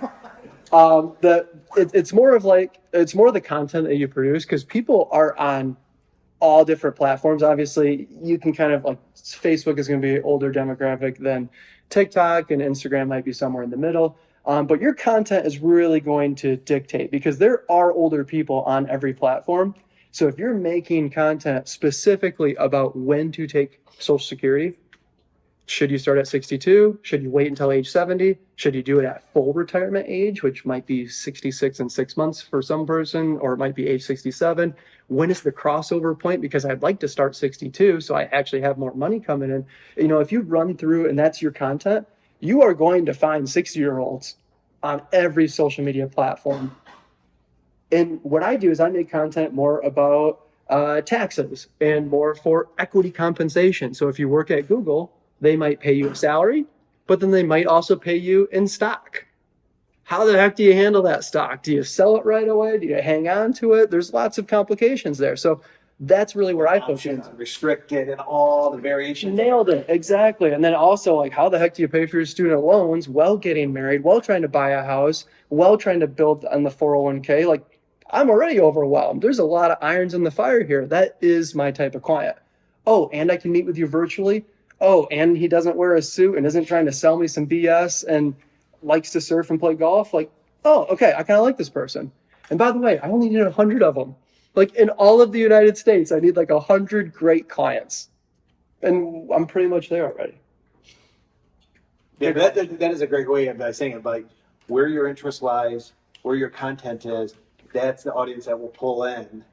it's more of the content that you produce, because people are on all different platforms. Obviously, you can kind of like, Facebook is going to be older demographic than TikTok, and Instagram might be somewhere in the middle. But your content is really going to dictate, because there are older people on every platform. So if you're making content specifically about when to take Social Security, should you start at 62? Should you wait until age 70? Should you do it at full retirement age, which might be 66 and 6 months for some person, or it might be age 67? When is the crossover point? Because I'd like to start 62, so I actually have more money coming in. If you run through and that's your content, you are going to find 60-year-olds on every social media platform. And what I do is I make content more about taxes and more for equity compensation. So if you work at Google, they might pay you a salary, but then they might also pay you in stock. How the heck do you handle that stock? Do you sell it right away? Do you hang on to it? There's lots of complications there. So that's really where I focus. Options, restricted, and all the variations. Nailed it. Exactly. And then also, like, how the heck do you pay for your student loans while getting married, while trying to buy a house, while trying to build on the 401k? Like, I'm already overwhelmed. There's a lot of irons in the fire here. That is my type of client. Oh, and I can meet with you virtually. Oh, and he doesn't wear a suit and isn't trying to sell me some BS and likes to surf and play golf. Like, oh, okay, I kind of like this person. And by the way, I only need 100 of them. Like, in all of the United States, I need like 100 great clients. And I'm pretty much there already. Yeah, but that is a great way of saying it. Like, where your interest lies, where your content is, that's the audience that will pull in.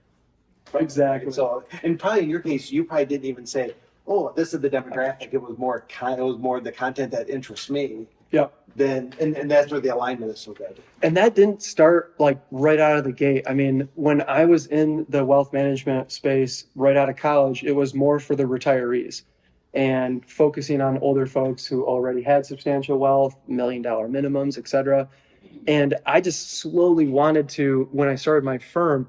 Exactly. So, and probably in your case, you probably didn't even say, "Oh, this is the demographic." It was more the content that interests me. Yeah. Then, and that's where the alignment is so good. And that didn't start like right out of the gate. I mean, when I was in the wealth management space right out of college, it was more for the retirees and focusing on older folks who already had substantial wealth, $1 million minimums, et cetera. And I just slowly wanted to, when I started my firm,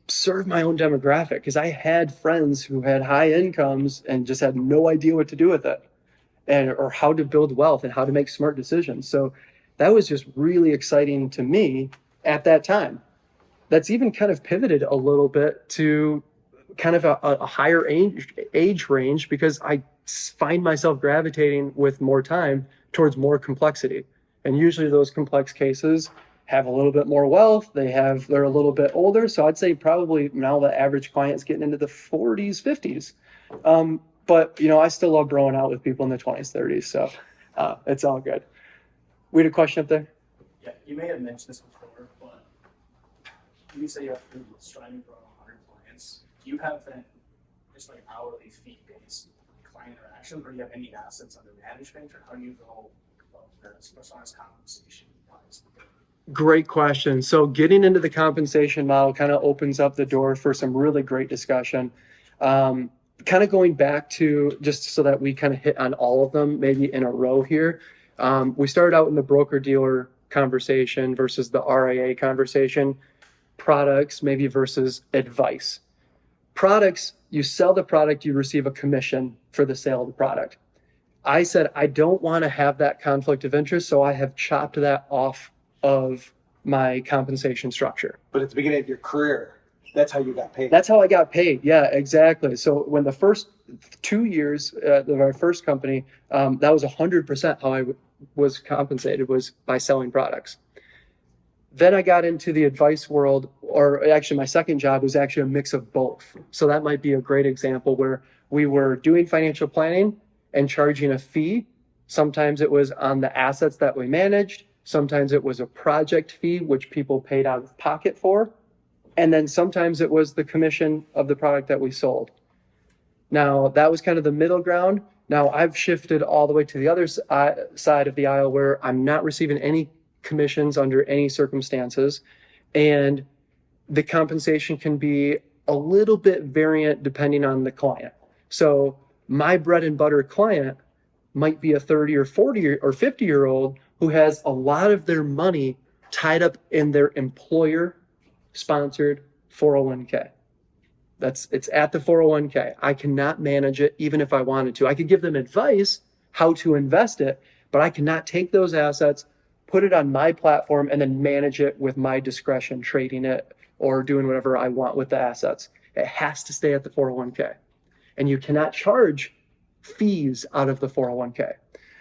serve my own demographic because I had friends who had high incomes and just had no idea what to do with it and or how to build wealth and how to make smart decisions. So that was just really exciting to me at that time. That's even kind of pivoted a little bit to kind of a higher age range because I find myself gravitating with more time towards more complexity. And usually those complex cases have a little bit more wealth. They're a little bit older. So I'd say probably now the average client is getting into the 40s, 50s. But, you know, I still love growing out with people in the 20s, 30s. So it's all good. We had a question up there. Yeah, you may have mentioned this before, but you say you have striving for 100 clients. Do you have then just like hourly fee based client interaction, or do you have any assets under management, or how do you go about this personalized compensation wise? Great question. So getting into the compensation model kind of opens up the door for some really great discussion. Kind of going back to just so that we kind of hit on all of them, maybe in a row here. We started out in the broker dealer conversation versus the RIA conversation. Products, maybe versus advice. Products, you sell the product, you receive a commission for the sale of the product. I said, I don't want to have that conflict of interest, so I have chopped that off of my compensation structure. But at the beginning of your career, that's how you got paid. That's how I got paid. Yeah, exactly. So when the first 2 years of our first company, that was 100% how I was compensated, was by selling products. Then I got into the advice world, or actually my second job was actually a mix of both. So that might be a great example where we were doing financial planning and charging a fee. Sometimes it was on the assets that we managed. Sometimes it was a project fee, which people paid out of pocket for. And then sometimes it was the commission of the product that we sold. Now, that was kind of the middle ground. Now, I've shifted all the way to the other side of the aisle where I'm not receiving any commissions under any circumstances. And the compensation can be a little bit variant depending on the client. So my bread and butter client might be a 30 or 40 or 50-year-old who has a lot of their money tied up in their employer sponsored 401k. It's at the 401k. I cannot manage it even if I wanted to. I could give them advice how to invest it, but I cannot take those assets, put it on my platform, and then manage it with my discretion, trading it or doing whatever I want with the assets. It has to stay at the 401k. And you cannot charge fees out of the 401k.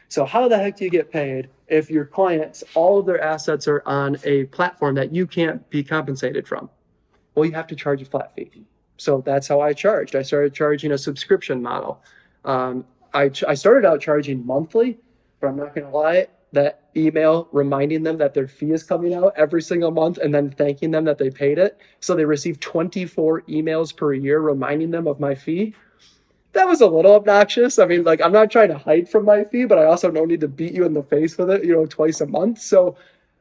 So how the heck do you get paid if your clients, all of their assets are on a platform that you can't be compensated from? Well, you have to charge a flat fee. So that's how I charged. I started charging a subscription model. I started out charging monthly, but I'm not going to lie, that email reminding them that their fee is coming out every single month and then thanking them that they paid it. So they receive 24 emails per year reminding them of my fee. That was a little obnoxious. I mean, like, I'm not trying to hide from my fee, but I also don't need to beat you in the face with it, twice a month. So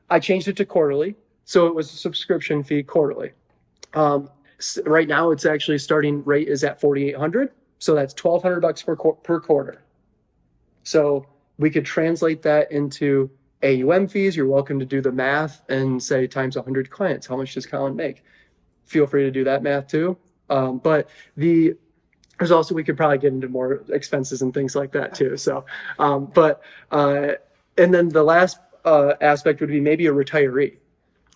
I changed it to quarterly. So it was a subscription fee quarterly. Right now, it's actually starting rate is at $4,800. So that's $1,200 per quarter. So we could translate that into AUM fees, you're welcome to do the math and say times 100 clients, how much does Colin make? Feel free to do that math too. But there's also, we could probably get into more expenses and things like that too. So, and then the last aspect would be maybe a retiree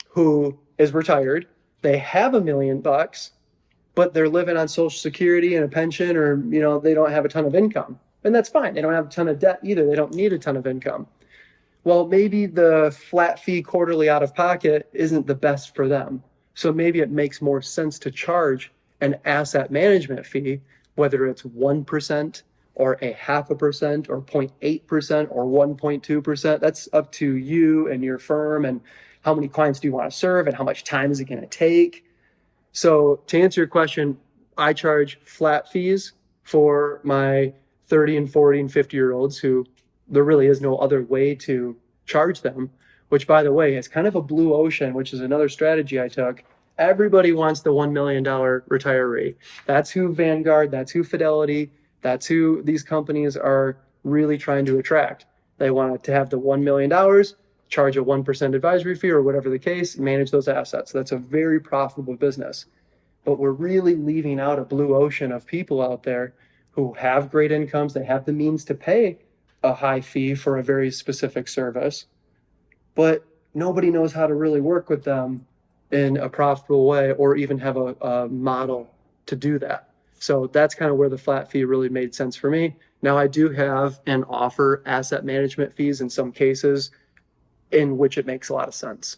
who is retired. They have $1 million, but they're living on Social Security and a pension, or, they don't have a ton of income. And that's fine. They don't have a ton of debt either. They don't need a ton of income. Well, maybe the flat fee quarterly out of pocket isn't the best for them. So maybe it makes more sense to charge an asset management fee, whether it's 1% or 0.5% or 0.8% or 1.2%. That's up to you and your firm, and how many clients do you want to serve and how much time is it going to take. So to answer your question, I charge flat fees for my 30 and 40 and 50-year-olds who there really is no other way to charge them, which, by the way, is kind of a blue ocean, which is another strategy I took. Everybody wants the $1 million retiree. That's who Vanguard, that's who Fidelity, that's who these companies are really trying to attract. They want to have the $1 million, charge a 1% advisory fee or whatever the case, manage those assets. That's a very profitable business. But we're really leaving out a blue ocean of people out there who have great incomes. They have the means to pay a high fee for a very specific service, but nobody knows how to really work with them in a profitable way, or even have a model to do that. So that's kind of where the flat fee really made sense for me. Now I do have and offer asset management fees in some cases in which it makes a lot of sense.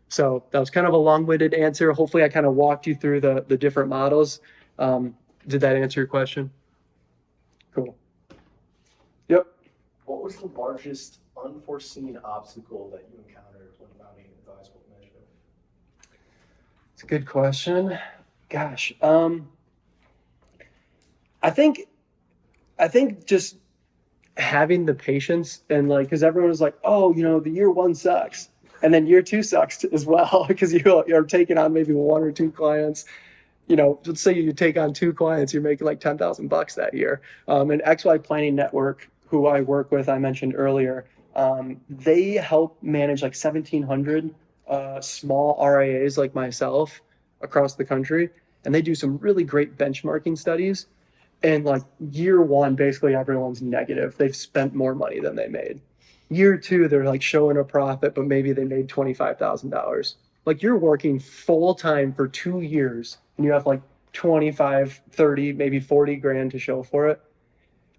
So that was kind of a long-winded answer. Hopefully I kind of walked you through the different models. Did that answer your question? Cool. Yep. What was the largest unforeseen obstacle that you encountered when founding Advize Wealth Management? It's a good question. Gosh, I think just having the patience, and because everyone was like, oh, the year one sucks, and then year two sucks as well, because you're taking on maybe 1 or 2 clients. Let's say you take on 2 clients, you're making like $10,000 that year. And XY Planning Network, who I work with, I mentioned earlier, they help manage like 1,700 small RIAs like myself across the country. And they do some really great benchmarking studies. And like year one, basically everyone's negative. They've spent more money than they made. Year two, they're like showing a profit, but maybe they made $25,000. Like you're working full time for 2 years and you have like 25, 30, maybe 40 grand to show for it.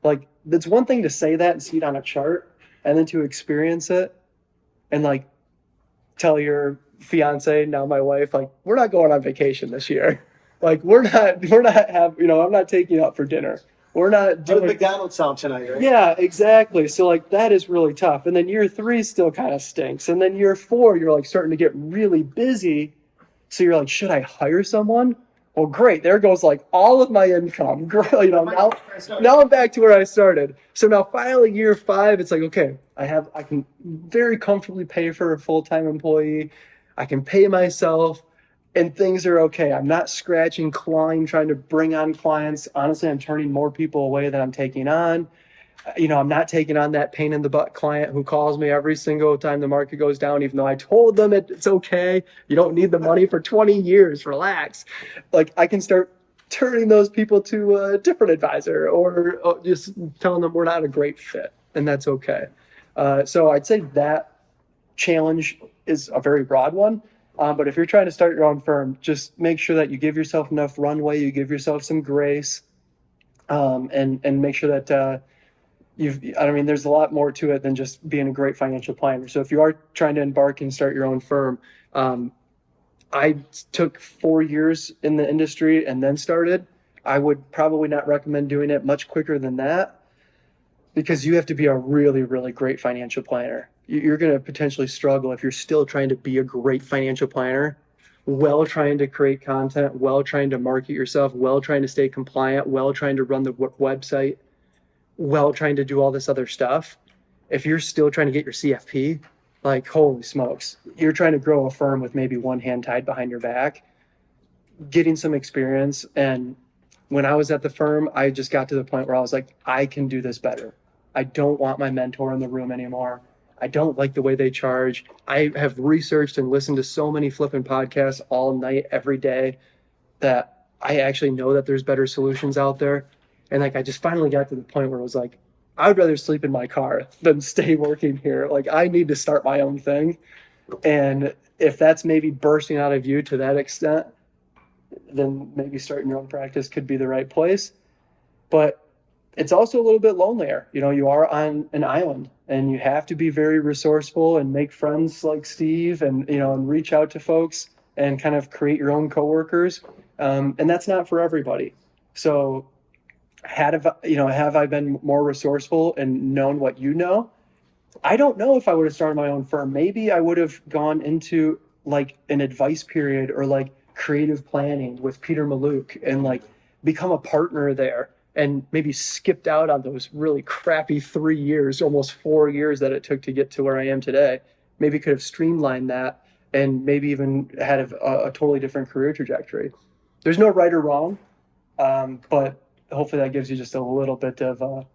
Like it's one thing to say that and see it on a chart, and then to experience it and like tell your fiance, now my wife, like, we're not going on vacation this year. Like we're not I'm not taking you out for dinner. We're not How did doing McDonald's sound tonight, right? Yeah, exactly. So like that is really tough. And then year 3 still kind of stinks. And then year 4, you're like starting to get really busy. So you're like, should I hire someone? Well, great. There goes like all of my income. Now I'm back to where I started. So now finally year 5, it's like, okay, I can very comfortably pay for a full-time employee. I can pay myself and things are okay. I'm not scratching, clawing, trying to bring on clients. Honestly, I'm turning more people away than I'm taking on. I'm not taking on that pain in the butt client who calls me every single time the market goes down, even though I told them it's okay. You don't need the money for 20 years. Relax. Like I can start turning those people to a different advisor, or just telling them we're not a great fit, and that's okay. So I'd say that challenge is a very broad one. But if you're trying to start your own firm, just make sure that you give yourself enough runway, you give yourself some grace, and make sure that there's a lot more to it than just being a great financial planner. So if you are trying to embark and start your own firm, I took 4 years in the industry and then started. I would probably not recommend doing it much quicker than that, because you have to be a really, really great financial planner. You're going to potentially struggle if you're still trying to be a great financial planner, while trying to create content, while trying to market yourself, while trying to stay compliant, while trying to run the website, while trying to do all this other stuff. If you're still trying to get your CFP, like, holy smokes, you're trying to grow a firm with maybe one hand tied behind your back, getting some experience. And when I was at the firm, I just got to the point where I was like, I can do this better. I don't want my mentor in the room anymore. I don't like the way they charge. I have researched and listened to so many flipping podcasts all night, every day, that I actually know that there's better solutions out there. And like, I just finally got to the point where it was like, I would rather sleep in my car than stay working here. Like, I need to start my own thing. And if that's maybe bursting out of you to that extent, then maybe starting your own practice could be the right place. But it's also a little bit lonelier. You know, you are on an island and you have to be very resourceful and make friends like Steve and, you know, and reach out to folks and kind of create your own coworkers. And that's not for everybody. So have I been more resourceful and known what you know? I don't know if I would have started my own firm. Maybe I would have gone into like an advice period or like creative planning with Peter Maluk and like become a partner there and maybe skipped out on those really crappy 3 years, almost 4 years that it took to get to where I am today. Maybe could have streamlined that and maybe even had a totally different career trajectory. There's no right or wrong, but hopefully that gives you just a little bit of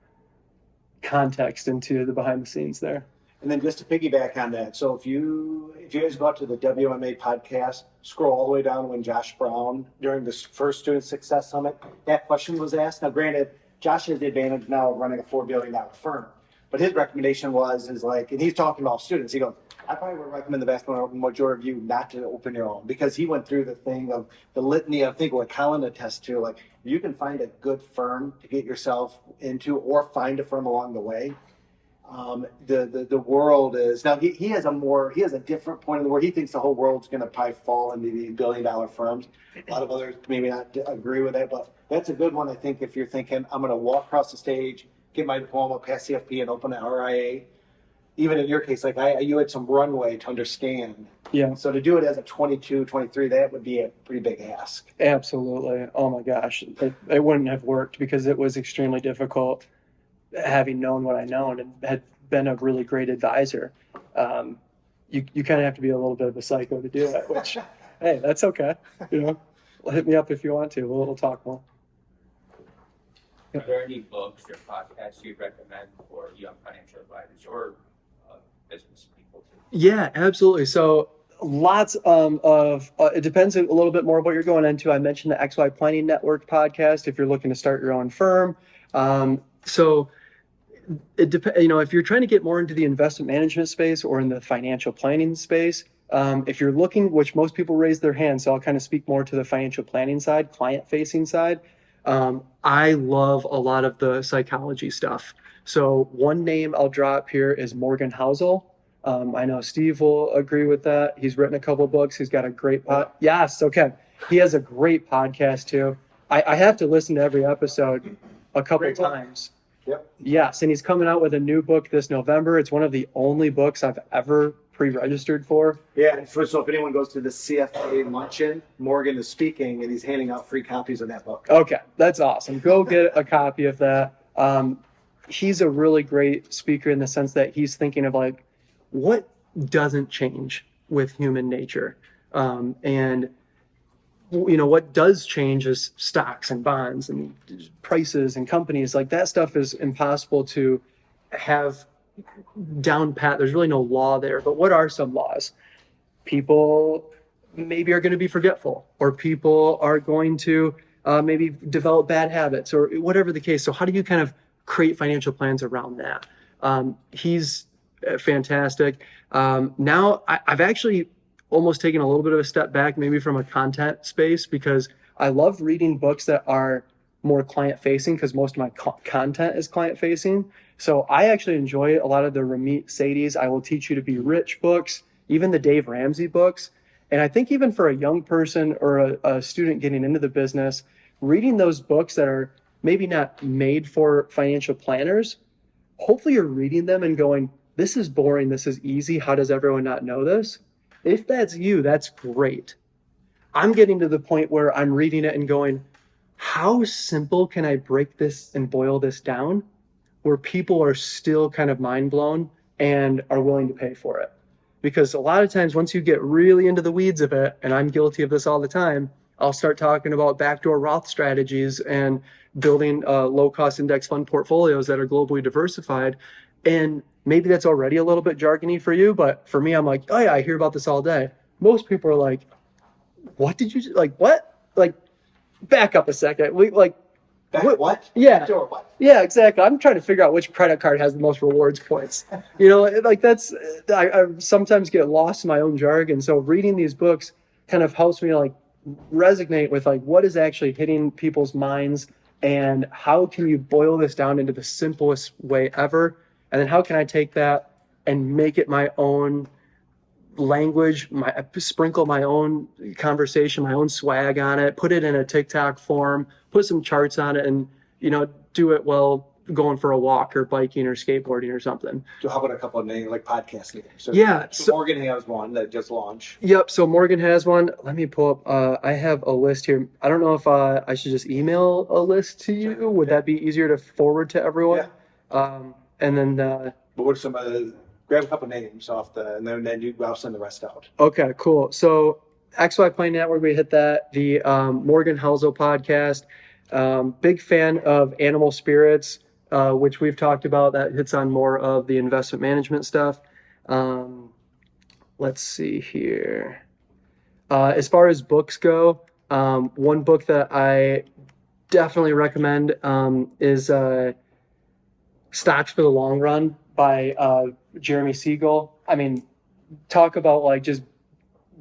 context into the behind the scenes there. And then just to piggyback on that, so if you guys go out to the WMA podcast, scroll all the way down when Josh Brown, during this first Student Success Summit, that question was asked. Now, granted, Josh has the advantage now of running a $4 billion firm, but his recommendation is like, and he's talking about students, he goes, I probably would recommend the vast majority of you not to open your own, because he went through the thing of the litany of, I think what Colin attests to, like, you can find a good firm to get yourself into or find a firm along the way. The world is now he has a different point in the world. He thinks the whole world's going to probably fall into these billion-dollar firms. A lot of others maybe not agree with that, but that's a good one. I think if you're thinking I'm going to walk across the stage, get my diploma, pass CFP, and open an RIA. Even in your case, like you had some runway to understand. Yeah. So to do it as a 22, 23, that would be a pretty big ask. Absolutely. Oh my gosh. It wouldn't have worked because it was extremely difficult having known what I known and had been a really great advisor. You kind of have to be a little bit of a psycho to do it, which, hey, that's okay. You know, hit me up if you want to. We'll talk more. Are there any books or podcasts you'd recommend for young financial advisors or business people too? Yeah, absolutely. So lots of it depends a little bit more what you're going into. I mentioned the XY Planning Network podcast if you're looking to start your own firm. So it depends, you know, if you're trying to get more into the investment management space or in the financial planning space, if you're looking, which most people raise their hand, so I'll kind of speak more to the financial planning side, client facing side. I love a lot of the psychology stuff. So one name I'll drop here is Morgan Housel. I know Steve will agree with that. He's written a couple books. He's got a great Yes, okay. He has a great podcast too. I have to listen to every episode a couple times. Yep. Yes, and he's coming out with a new book this November. It's one of the only books I've ever pre-registered for. Yeah, and so if anyone goes to the CFA luncheon, Morgan is speaking and he's handing out free copies of that book. Okay, that's awesome. Go get a copy of that. He's a really great speaker in the sense that he's thinking of like, what doesn't change with human nature? And you know, what does change is stocks and bonds and prices and companies. Like that stuff is impossible to have down pat. There's really no law there. But what are some laws? People maybe are going to be forgetful, or people are going to maybe develop bad habits, or whatever the case. So how do you kind of create financial plans around that? He's fantastic. Now I've actually almost taken a little bit of a step back, maybe from a content space, because I love reading books that are more client facing, because most of my content is client facing. So I actually enjoy a lot of the Ramit Sethi's I Will Teach You to Be Rich books, even the Dave Ramsey books. And I think even for a young person or a student getting into the business, reading those books that are maybe not made for financial planners, hopefully you're reading them and going, this is boring, this is easy, how does everyone not know this? If that's you, that's great. I'm getting to the point where I'm reading it and going, how simple can I break this and boil this down where people are still kind of mind blown and are willing to pay for it? Because a lot of times once you get really into the weeds of it, and I'm guilty of this all the time, I'll start talking about backdoor Roth strategies and building low-cost index fund portfolios that are globally diversified. And maybe that's already a little bit jargony for you, but for me, I'm like, oh yeah, I hear about this all day. Most people are like, what did you like? What? Like, back up a second. We like, What? Yeah. Sure, what? Yeah, exactly. I'm trying to figure out which credit card has the most rewards points. You know, like that's, I sometimes get lost in my own jargon. So reading these books kind of helps me like resonate with like what is actually hitting people's minds and how can you boil this down into the simplest way ever? And then how can I take that and make it my own language, sprinkle my own conversation, my own swag on it, put it in a TikTok form, put some charts on it, and do it while going for a walk or biking or skateboarding or something. So how about a couple of names, like podcast names? So, Yeah. So Morgan has one that just launched. Yep. So Morgan has one. Let me pull up. I have a list here. I don't know if I should just email a list to you. Sure. Would that be easier to forward to everyone? Yeah. And then. But what are some grab a couple names off and then I'll send the rest out. Okay, cool. So XY Play Network, we hit that. The Morgan Housel podcast. Big fan of Animal Spirits, which we've talked about. That hits on more of the investment management stuff. Let's see here. As far as books go, one book that I definitely recommend is Stocks for the Long Run by Jeremy Siegel. I mean, talk about like just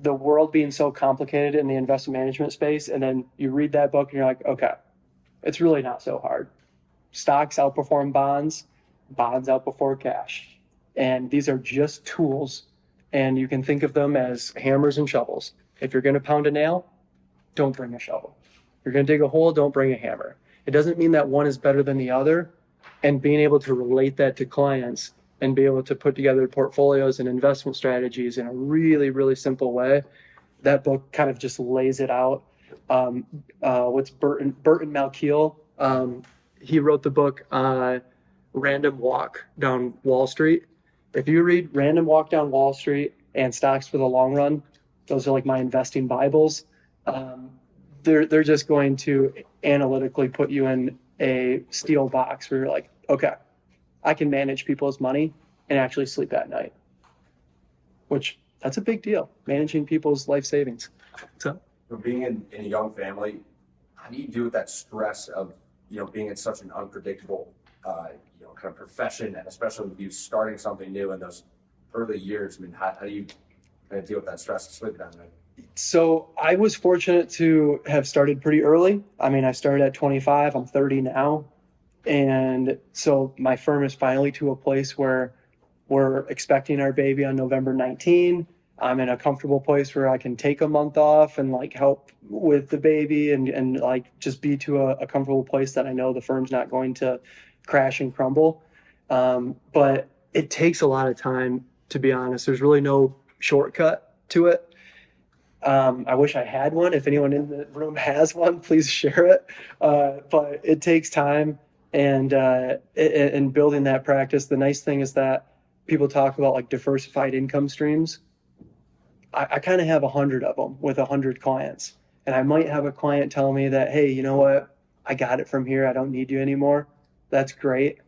the world being so complicated in the investment management space. And then you read that book and you're like, okay, it's really not so hard. Stocks outperform bonds, bonds outperform cash. And these are just tools. And you can think of them as hammers and shovels. If you're going to pound a nail, don't bring a shovel. If you're going to dig a hole, don't bring a hammer. It doesn't mean that one is better than the other. And being able to relate that to clients and be able to put together portfolios and investment strategies in a really, really simple way. That book kind of just lays it out. What's Burton Malkiel? He wrote the book Random Walk Down Wall Street. If you read Random Walk Down Wall Street and Stocks for the Long Run, those are like my investing Bibles. They're just going to analytically put you in a steel box where you're like, okay, I can manage people's money and actually sleep at night, which that's a big deal, managing people's life savings. So For being in a young family, how do you deal with that stress of, being in such an unpredictable, kind of profession, and especially with you starting something new in those early years? I mean, how do you kind of deal with that stress and sleep at night? So I was fortunate to have started pretty early. I mean, I started at 25, I'm 30 now. And so my firm is finally to a place where we're expecting our baby on November 19. I'm in a comfortable place where I can take a month off and like help with the baby and like just be to a comfortable place that I know the firm's not going to crash and crumble. But it takes a lot of time, to be honest. There's really no shortcut to it. I wish I had one. If anyone in the room has one, please share it. But it takes time. And in building that practice, the nice thing is that people talk about like diversified income streams. I kind of have 100 of them with 100 clients. And I might have a client tell me that, hey, you know what? I got it from here. I don't need you anymore. That's great.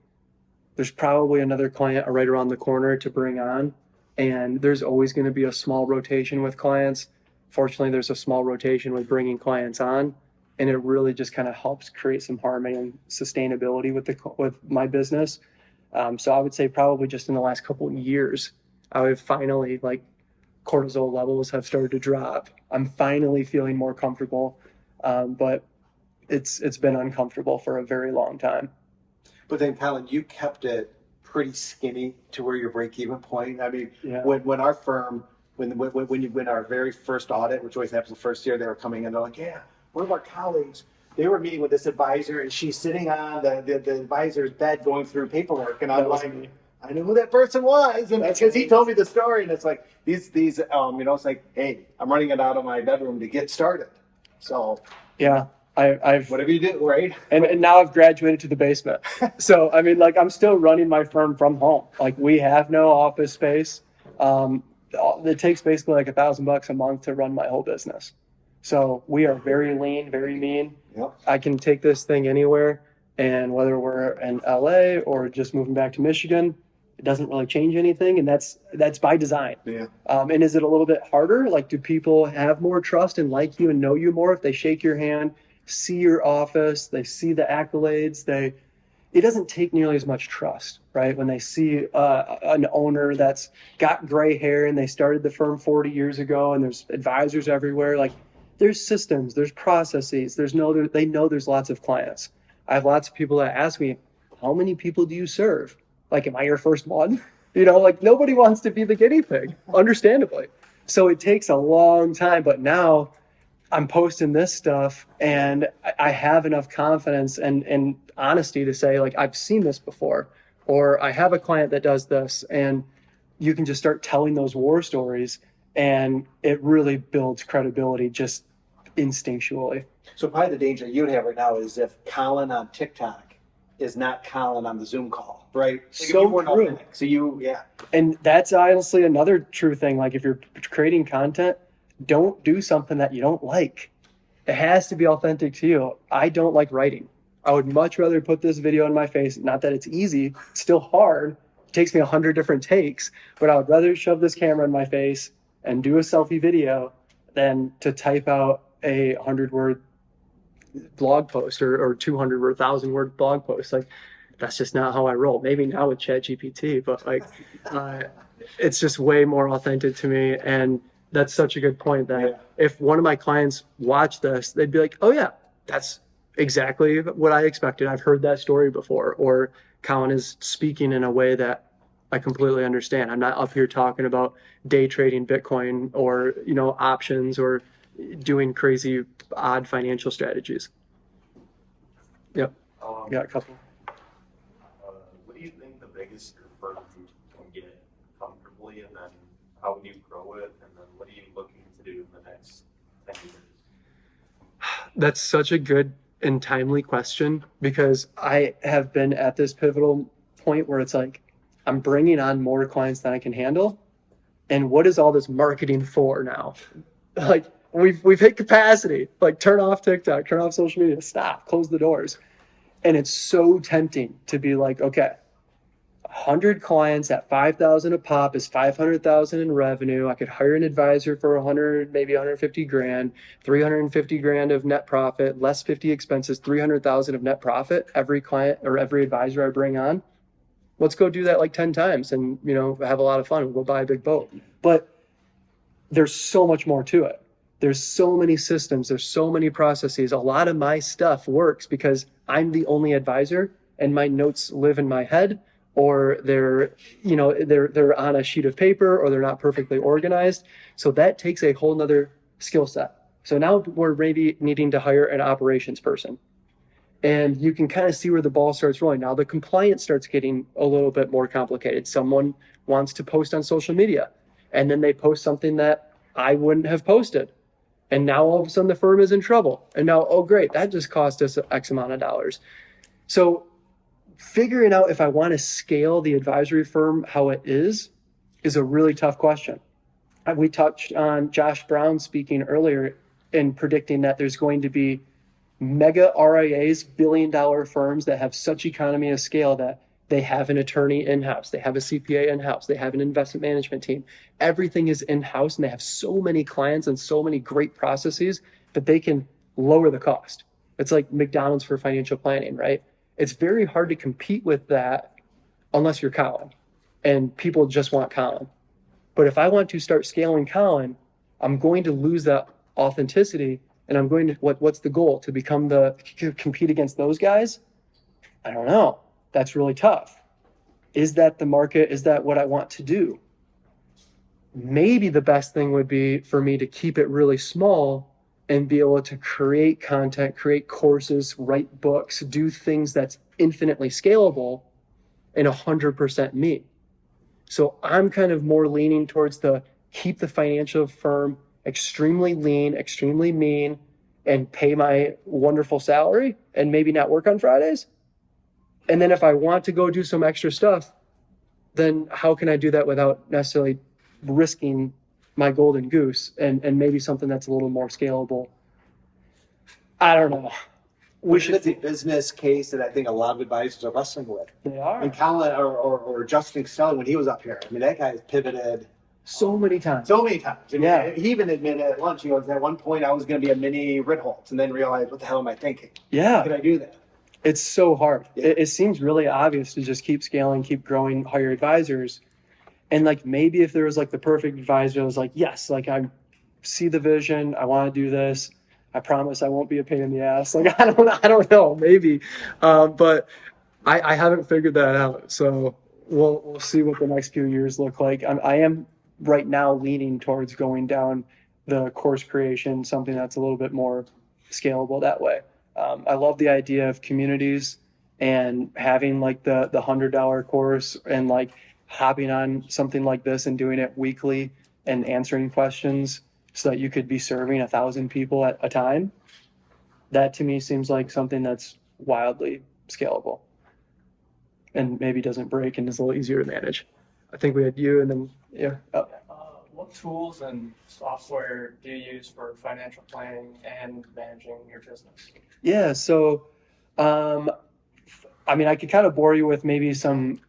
There's probably another client right around the corner to bring on. And there's always going to be a small rotation with clients. Fortunately, there's a small rotation with bringing clients on. And it really just kind of helps create some harmony and sustainability with my business. So I would say probably just in the last couple of years, I have finally like cortisol levels have started to drop. I'm finally feeling more comfortable, but it's been uncomfortable for a very long time. But then, Colin, you kept it pretty skinny to where your break-even point. I mean, Yeah. when our firm, when our very first audit, which always happens the first year, they were coming in, they're like, yeah, one of our colleagues, they were meeting with this advisor, and she's sitting on the advisor's bed going through paperwork, and I'm That was like, me. I knew who that person was, and That's because he amazing. told me the story, and it's like these it's like, hey, I'm running it out of my bedroom to get started. So Yeah, I've whatever you do, right? and now I've graduated to the basement. So I mean, like I'm still running my firm from home. Like we have no office space. It takes basically like $1,000 a month to run my whole business. So we are very lean, very mean. Yep. I can take this thing anywhere, and whether we're in LA or just moving back to Michigan, it doesn't really change anything, and that's by design. Yeah. And is it a little bit harder? Like, do people have more trust and like you and know you more if they shake your hand, see your office, they see the accolades? It doesn't take nearly as much trust, right? When they see an owner that's got gray hair and they started the firm 40 years ago, and there's advisors everywhere. Like, there's systems, there's processes, they know there's lots of clients. I have lots of people that ask me, how many people do you serve? Like, am I your first one? Like, nobody wants to be the guinea pig, understandably. So it takes a long time, but now I'm posting this stuff and I have enough confidence and honesty to say, like, I've seen this before, or I have a client that does this, and you can just start telling those war stories, and it really builds credibility just instinctually. So probably the danger you'd have right now is if Colin on TikTok is not Colin on the Zoom call, right? Like, if So you weren't true. authentic. So yeah. And that's honestly another true thing. Like, if you're creating content, don't do something that you don't like. It has to be authentic to you. I don't like writing. I would much rather put this video in my face. Not that it's easy, it's still hard. It takes me 100 different takes, but I would rather shove this camera in my face and do a selfie video than to type out a 100-word blog post or 200 or 1,000-word blog post. Like, that's just not how I roll. Maybe now with ChatGPT, but like, it's just way more authentic to me. And that's such a good point that if one of my clients watched this, they'd be like, oh yeah, that's exactly what I expected. I've heard that story before. Or Colin is speaking in a way that I completely understand. I'm not up here talking about day trading Bitcoin or, options or doing crazy odd financial strategies. Yep. Got a couple. What do you think the biggest your firm can get comfortably, and then how would you grow it, and then what are you looking to do in the next 10 years? That's such a good and timely question, because I have been at this pivotal point where it's like, I'm bringing on more clients than I can handle. And what is all this marketing for now? Like, we've hit capacity. Like, turn off TikTok, turn off social media, stop, close the doors. And it's so tempting to be like, okay, 100 clients at 5,000 a pop is 500,000 in revenue. I could hire an advisor for 100, maybe 150 grand, 350 grand of net profit, less 50 expenses, 300,000 of net profit. Every client or every advisor I bring on, let's go do that like 10 times and, have a lot of fun. We'll go buy a big boat. But there's so much more to it. There's so many systems. There's so many processes. A lot of my stuff works because I'm the only advisor and my notes live in my head, or they're on a sheet of paper, or they're not perfectly organized. So that takes a whole nother skill set. So now we're maybe needing to hire an operations person. And you can kind of see where the ball starts rolling. Now the compliance starts getting a little bit more complicated. Someone wants to post on social media, and then they post something that I wouldn't have posted. And now all of a sudden the firm is in trouble. And now, oh great, that just cost us X amount of dollars. So figuring out if I want to scale the advisory firm how it is a really tough question. We touched on Josh Brown speaking earlier and predicting that there's going to be mega RIAs, billion-dollar firms that have such economy of scale that they have an attorney in-house, they have a CPA in-house, they have an investment management team. Everything is in-house, and they have so many clients and so many great processes that they can lower the cost. It's like McDonald's for financial planning, right? It's very hard to compete with that unless you're Colin, and people just want Colin. But if I want to start scaling Colin, I'm going to lose that authenticity, and I'm going to, what's the goal? To compete against those guys? I don't know. That's really tough. Is that the market? Is that what I want to do? Maybe the best thing would be for me to keep it really small and be able to create content, create courses, write books, do things that's infinitely scalable and 100% me. So I'm kind of more leaning towards keep the financial firm extremely lean, extremely mean, and pay my wonderful salary and maybe not work on Fridays. And then if I want to go do some extra stuff, then how can I do that without necessarily risking my golden goose and maybe something that's a little more scalable? I don't know. We should. It's a business case that I think a lot of advisors are wrestling with. They are And Colin or Justin Costello, when he was up here, I mean, that guy has pivoted so many times. so many times. I mean, Yeah. he even admitted at lunch, he goes, at one point I was going to be a mini Ritholtz and then realized, what the hell am I thinking? How Yeah, can I do that? it's so hard. Yeah. It seems really obvious to just keep scaling, keep growing, hire advisors. And like maybe if there was like the perfect advisor, I was like, yes, like I see the vision, I want to do this. I promise I won't be a pain in the ass. Like I don't know, maybe, but I haven't figured that out. So we'll see what the next few years look like. I am right now leaning towards going down the course creation, something that's a little bit more scalable that way. I love the idea of communities and having like the $100 course and like hopping on something like this and doing it weekly and answering questions so that you could be serving 1,000 people at a time. That to me seems like something that's wildly scalable and maybe doesn't break and is a little easier to manage. I think we had you and then, yeah. What tools and software do you use for financial planning and managing your business? Yeah. So, I mean, I could kind of bore you with maybe some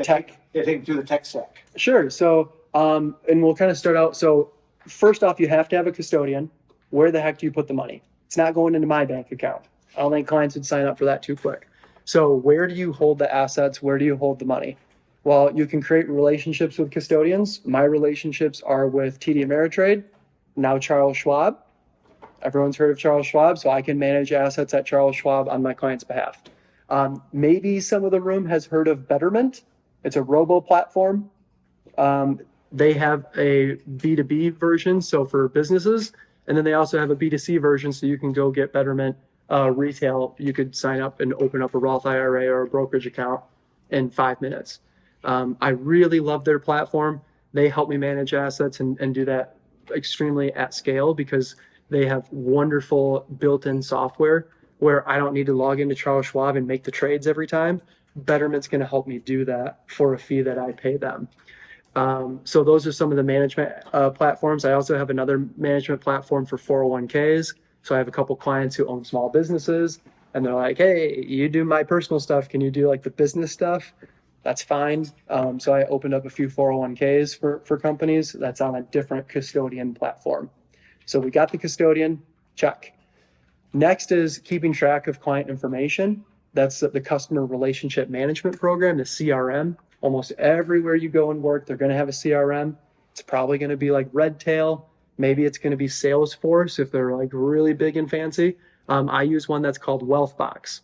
tech. Yeah, take him through the tech stack. Sure. So, and we'll kind of start out. So, first off, you have to have a custodian. Where the heck do you put the money? It's not going into my bank account. I don't think clients would sign up for that too quick. So, where do you hold the assets? Where do you hold the money? Well, you can create relationships with custodians. My relationships are with TD Ameritrade, now Charles Schwab. Everyone's heard of Charles Schwab, so I can manage assets at Charles Schwab on my client's behalf. Maybe some of the room has heard of Betterment. It's a robo platform. They have a B2B version, so for businesses, and then they also have a B2C version, so you can go get Betterment retail. You could sign up and open up a Roth IRA or a brokerage account in 5 minutes. I really love their platform. They help me manage assets and do that extremely at scale because they have wonderful built-in software where I don't need to log into Charles Schwab and make the trades every time. Betterment's going to help me do that for a fee that I pay them. So those are some of the management platforms. I also have another management platform for 401ks. So I have a couple clients who own small businesses and they're like, hey, you do my personal stuff. Can you do like the business stuff? That's fine. So I opened up a few 401ks for companies. That's on a different custodian platform. So we got the custodian, check. Next is keeping track of client information. That's the customer relationship management program, the CRM. Almost everywhere you go and work, they're going to have a CRM. It's probably going to be like Redtail. Maybe it's going to be Salesforce if they're like really big and fancy. I use one that's called Wealthbox.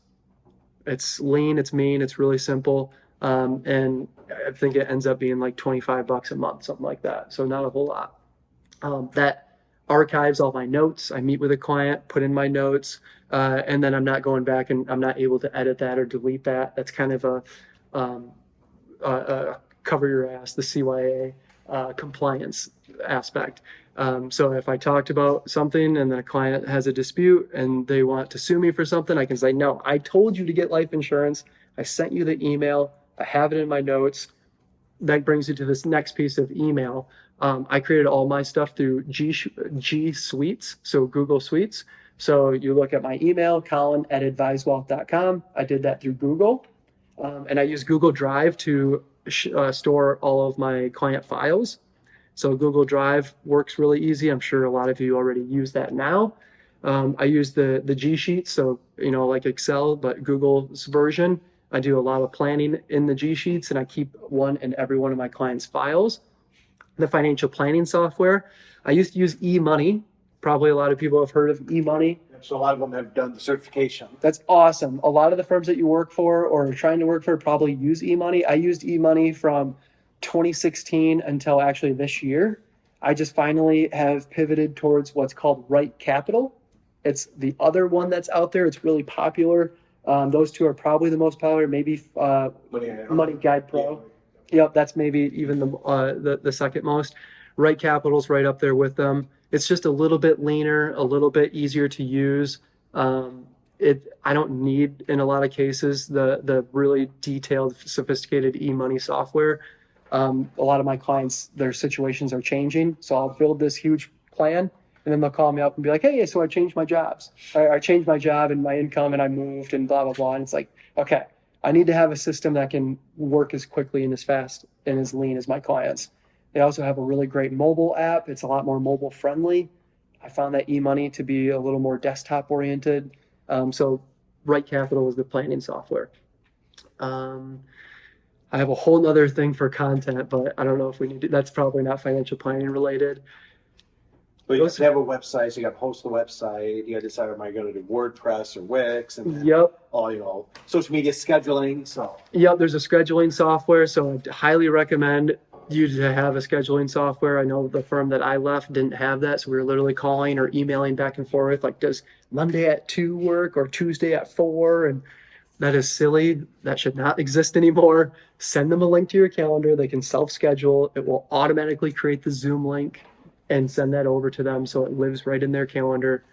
It's lean, it's mean, it's really simple. And I think it ends up being like $25 a month, something like that. So not a whole lot. That archives all my notes. I meet with a client, put in my notes, and then I'm not going back and I'm not able to edit that or delete that. That's kind of a cover your ass, the CYA compliance aspect. So if I talked about something and the client has a dispute and they want to sue me for something, I can say, no, I told you to get life insurance. I sent you the email. I have it in my notes. That brings you to this next piece of email. I created all my stuff through G Suites, so Google Suites. So you look at my email, colin@advizewealth.com. I did that through Google. And I use Google Drive to store all of my client files. So Google Drive works really easy. I'm sure a lot of you already use that now. I use the G Sheets, so like Excel, but Google's version. I do a lot of planning in the G Sheets, and I keep one in every one of my clients' files. The financial planning software, I used to use eMoney. Probably a lot of people have heard of eMoney. So a lot of them have done the certification. That's awesome. A lot of the firms that you work for or are trying to work for probably use eMoney. I used eMoney from 2016 until actually this year. I just finally have pivoted towards what's called Right Capital. It's the other one that's out there. It's really popular. Those two are probably the most popular. Maybe Money Guide Pro. Yep, that's maybe even the second most. Right Capital's right up there with them. It's just a little bit leaner, a little bit easier to use. I don't need, in a lot of cases, the really detailed, sophisticated eMoney software. A lot of my clients, their situations are changing, so I'll build this huge plan, And then they'll call me up and be like, hey, so I changed my jobs. I changed my job and my income and I moved and blah, blah, blah. And it's like, okay, I need to have a system that can work as quickly and as fast and as lean as my clients. They also have a really great mobile app. It's a lot more mobile friendly. I found that eMoney to be a little more desktop oriented. So Right Capital is the planning software. I have a whole nother thing for content, but I don't know if we need to, that's probably not financial planning related. But you have to have a website, so you got to host the website. You got to decide, am I going to do WordPress or Wix, and then Yep. all social media scheduling. So Yep, there's a scheduling software, so I highly recommend you to have a scheduling software. I know the firm that I left didn't have that, so we were literally calling or emailing back and forth, like, does Monday at 2 work or Tuesday at 4? And that is silly. That should not exist anymore. Send them a link to your calendar. They can self-schedule. It will automatically create the Zoom link and send that over to them so it lives right in their calendar.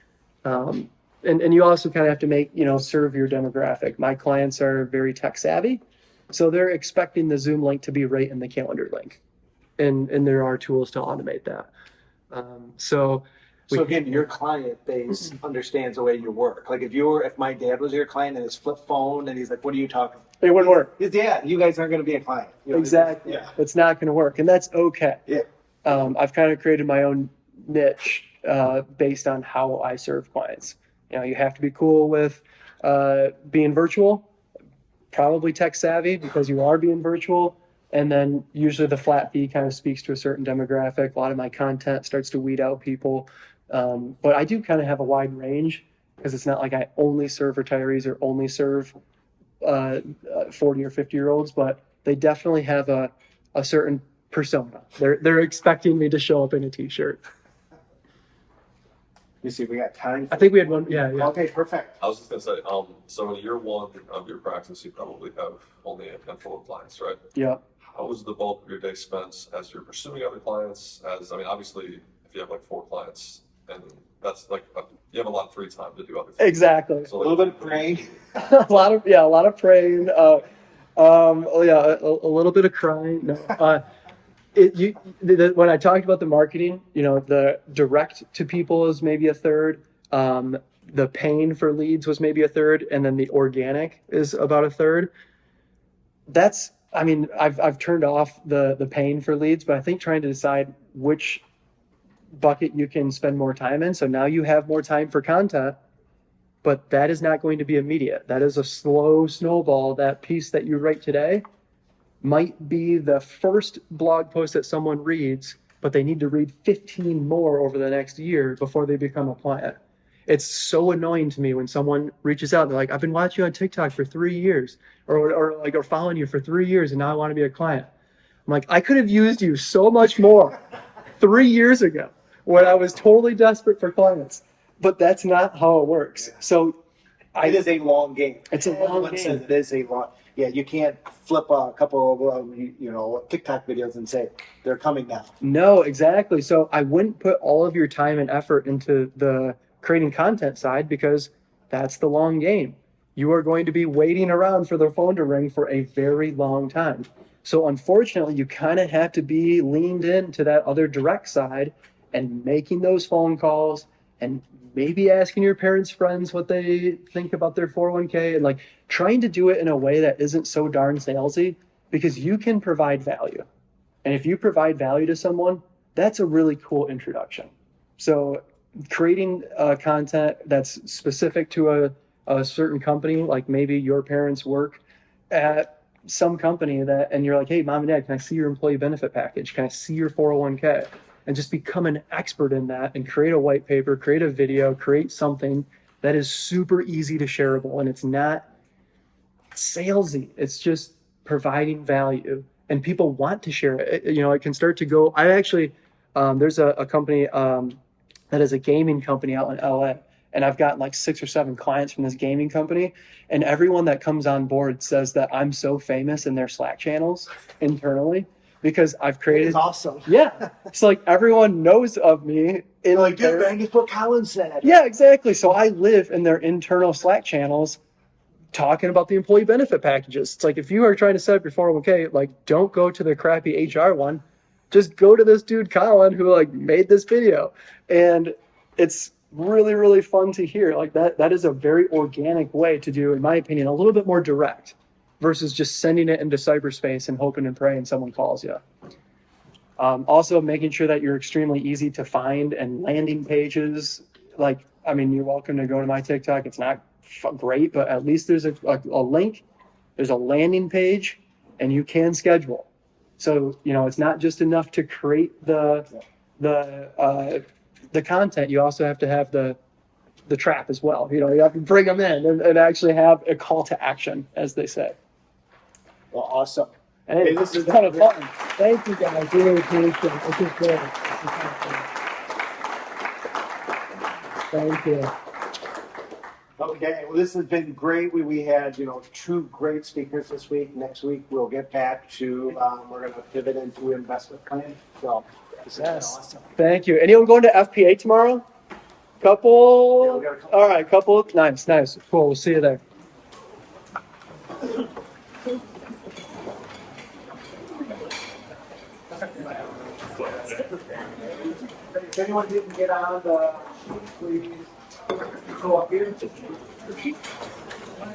And you also kind of have to make, serve your demographic. My clients are very tech savvy, so they're expecting the Zoom link to be right in the calendar link. And there are tools to automate that. So again, your client base understands the way you work. Like if my dad was your client and his flip phone and he's like, what are you talking about? It wouldn't work. Yeah, you guys aren't going to be a client. Exactly. Yeah. It's not going to work. And that's okay. Yeah. I've kind of created my own niche based on how I serve clients. You have to be cool with being virtual, probably tech savvy because you are being virtual. And then usually the flat fee kind of speaks to a certain demographic. A lot of my content starts to weed out people. But I do kind of have a wide range because it's not like I only serve retirees or only serve 40 or 50-year-olds, but they definitely have a certain persona. They're expecting me to show up in a t-shirt. You see, we got time. I think we had one. Yeah. Okay, perfect. I was just gonna say, so in year one of your practice, you probably have only a handful of clients, right? Yeah. How is the bulk of your day spent as you're pursuing other clients? Obviously, if you have like 4 clients, and that's like you have a lot of free time to do other things. Exactly. So A little bit of praying. a lot of praying. A little bit of crying. No. When I talked about the marketing, the direct to people is maybe a third. The paying for leads was maybe a third, and then the organic is about a third. I've turned off the paying for leads, but I think trying to decide which bucket you can spend more time in. So now you have more time for content, but that is not going to be immediate. That is a slow snowball. That piece that you write today might be the first blog post that someone reads, but they need to read 15 more over the next year before they become a client. It's so annoying to me when someone reaches out. They're like, I've been watching you on TikTok for 3 years or following you for 3 years and now I want to be a client. I'm like, I could have used you so much more 3 years ago when I was totally desperate for clients, but that's not how it works. So It is a long game. It's a long Everyone game. says it is a long. Yeah, you can't flip a couple of TikTok videos and say they're coming now. No, exactly. So I wouldn't put all of your time and effort into the creating content side because that's the long game. You are going to be waiting around for the phone to ring for a very long time. So unfortunately, you kind of have to be leaned into that other direct side and making those phone calls and maybe asking your parents' friends what they think about their 401k and trying to do it in a way that isn't so darn salesy because you can provide value. And if you provide value to someone, that's a really cool introduction. So creating content that's specific to a certain company, like maybe your parents work at some company and you're like, hey, mom and dad, can I see your employee benefit package? Can I see your 401k? And just become an expert in that and create a white paper, create a video, create something that is super easy to shareable. And it's not salesy. It's just providing value. And people want to share it. It can start to go. I actually, there's a company that is a gaming company out in LA. And I've gotten 6 or 7 clients from this gaming company. And everyone that comes on board says that I'm so famous in their Slack channels internally. Because I've created. It's awesome. Yeah. It's everyone knows of me. Dude, man, just what Colin said. Yeah, exactly. So I live in their internal Slack channels talking about the employee benefit packages. It's if you are trying to set up your 401k, don't go to the crappy HR one. Just go to this dude, Colin, who made this video. And it's really, really fun to hear. Like that is a very organic way to do, in my opinion, a little bit more direct versus just sending it into cyberspace and hoping and praying someone calls you. Also, making sure that you're extremely easy to find and landing pages. Like, I mean, you're welcome to go to my TikTok. It's not great, but at least there's a link, there's a landing page, and you can schedule. So, it's not just enough to create the content. You also have to have the trap as well. You have to bring them in and actually have a call to action, as they say. Well, awesome. Hey, this is kind of fun. Thank you guys. Really appreciate it. This is great. Thank you. Okay, well, this has been great. We had, two great speakers this week. Next week, we'll get back to, we're going to pivot into investment planning. So, this has been Yes. awesome. Thank you. Anyone going to FPA tomorrow? Couple? Yeah, we got a couple. All right, couple. Nice. Cool. We'll see you there. If anyone didn't get on the sheet, please go up here.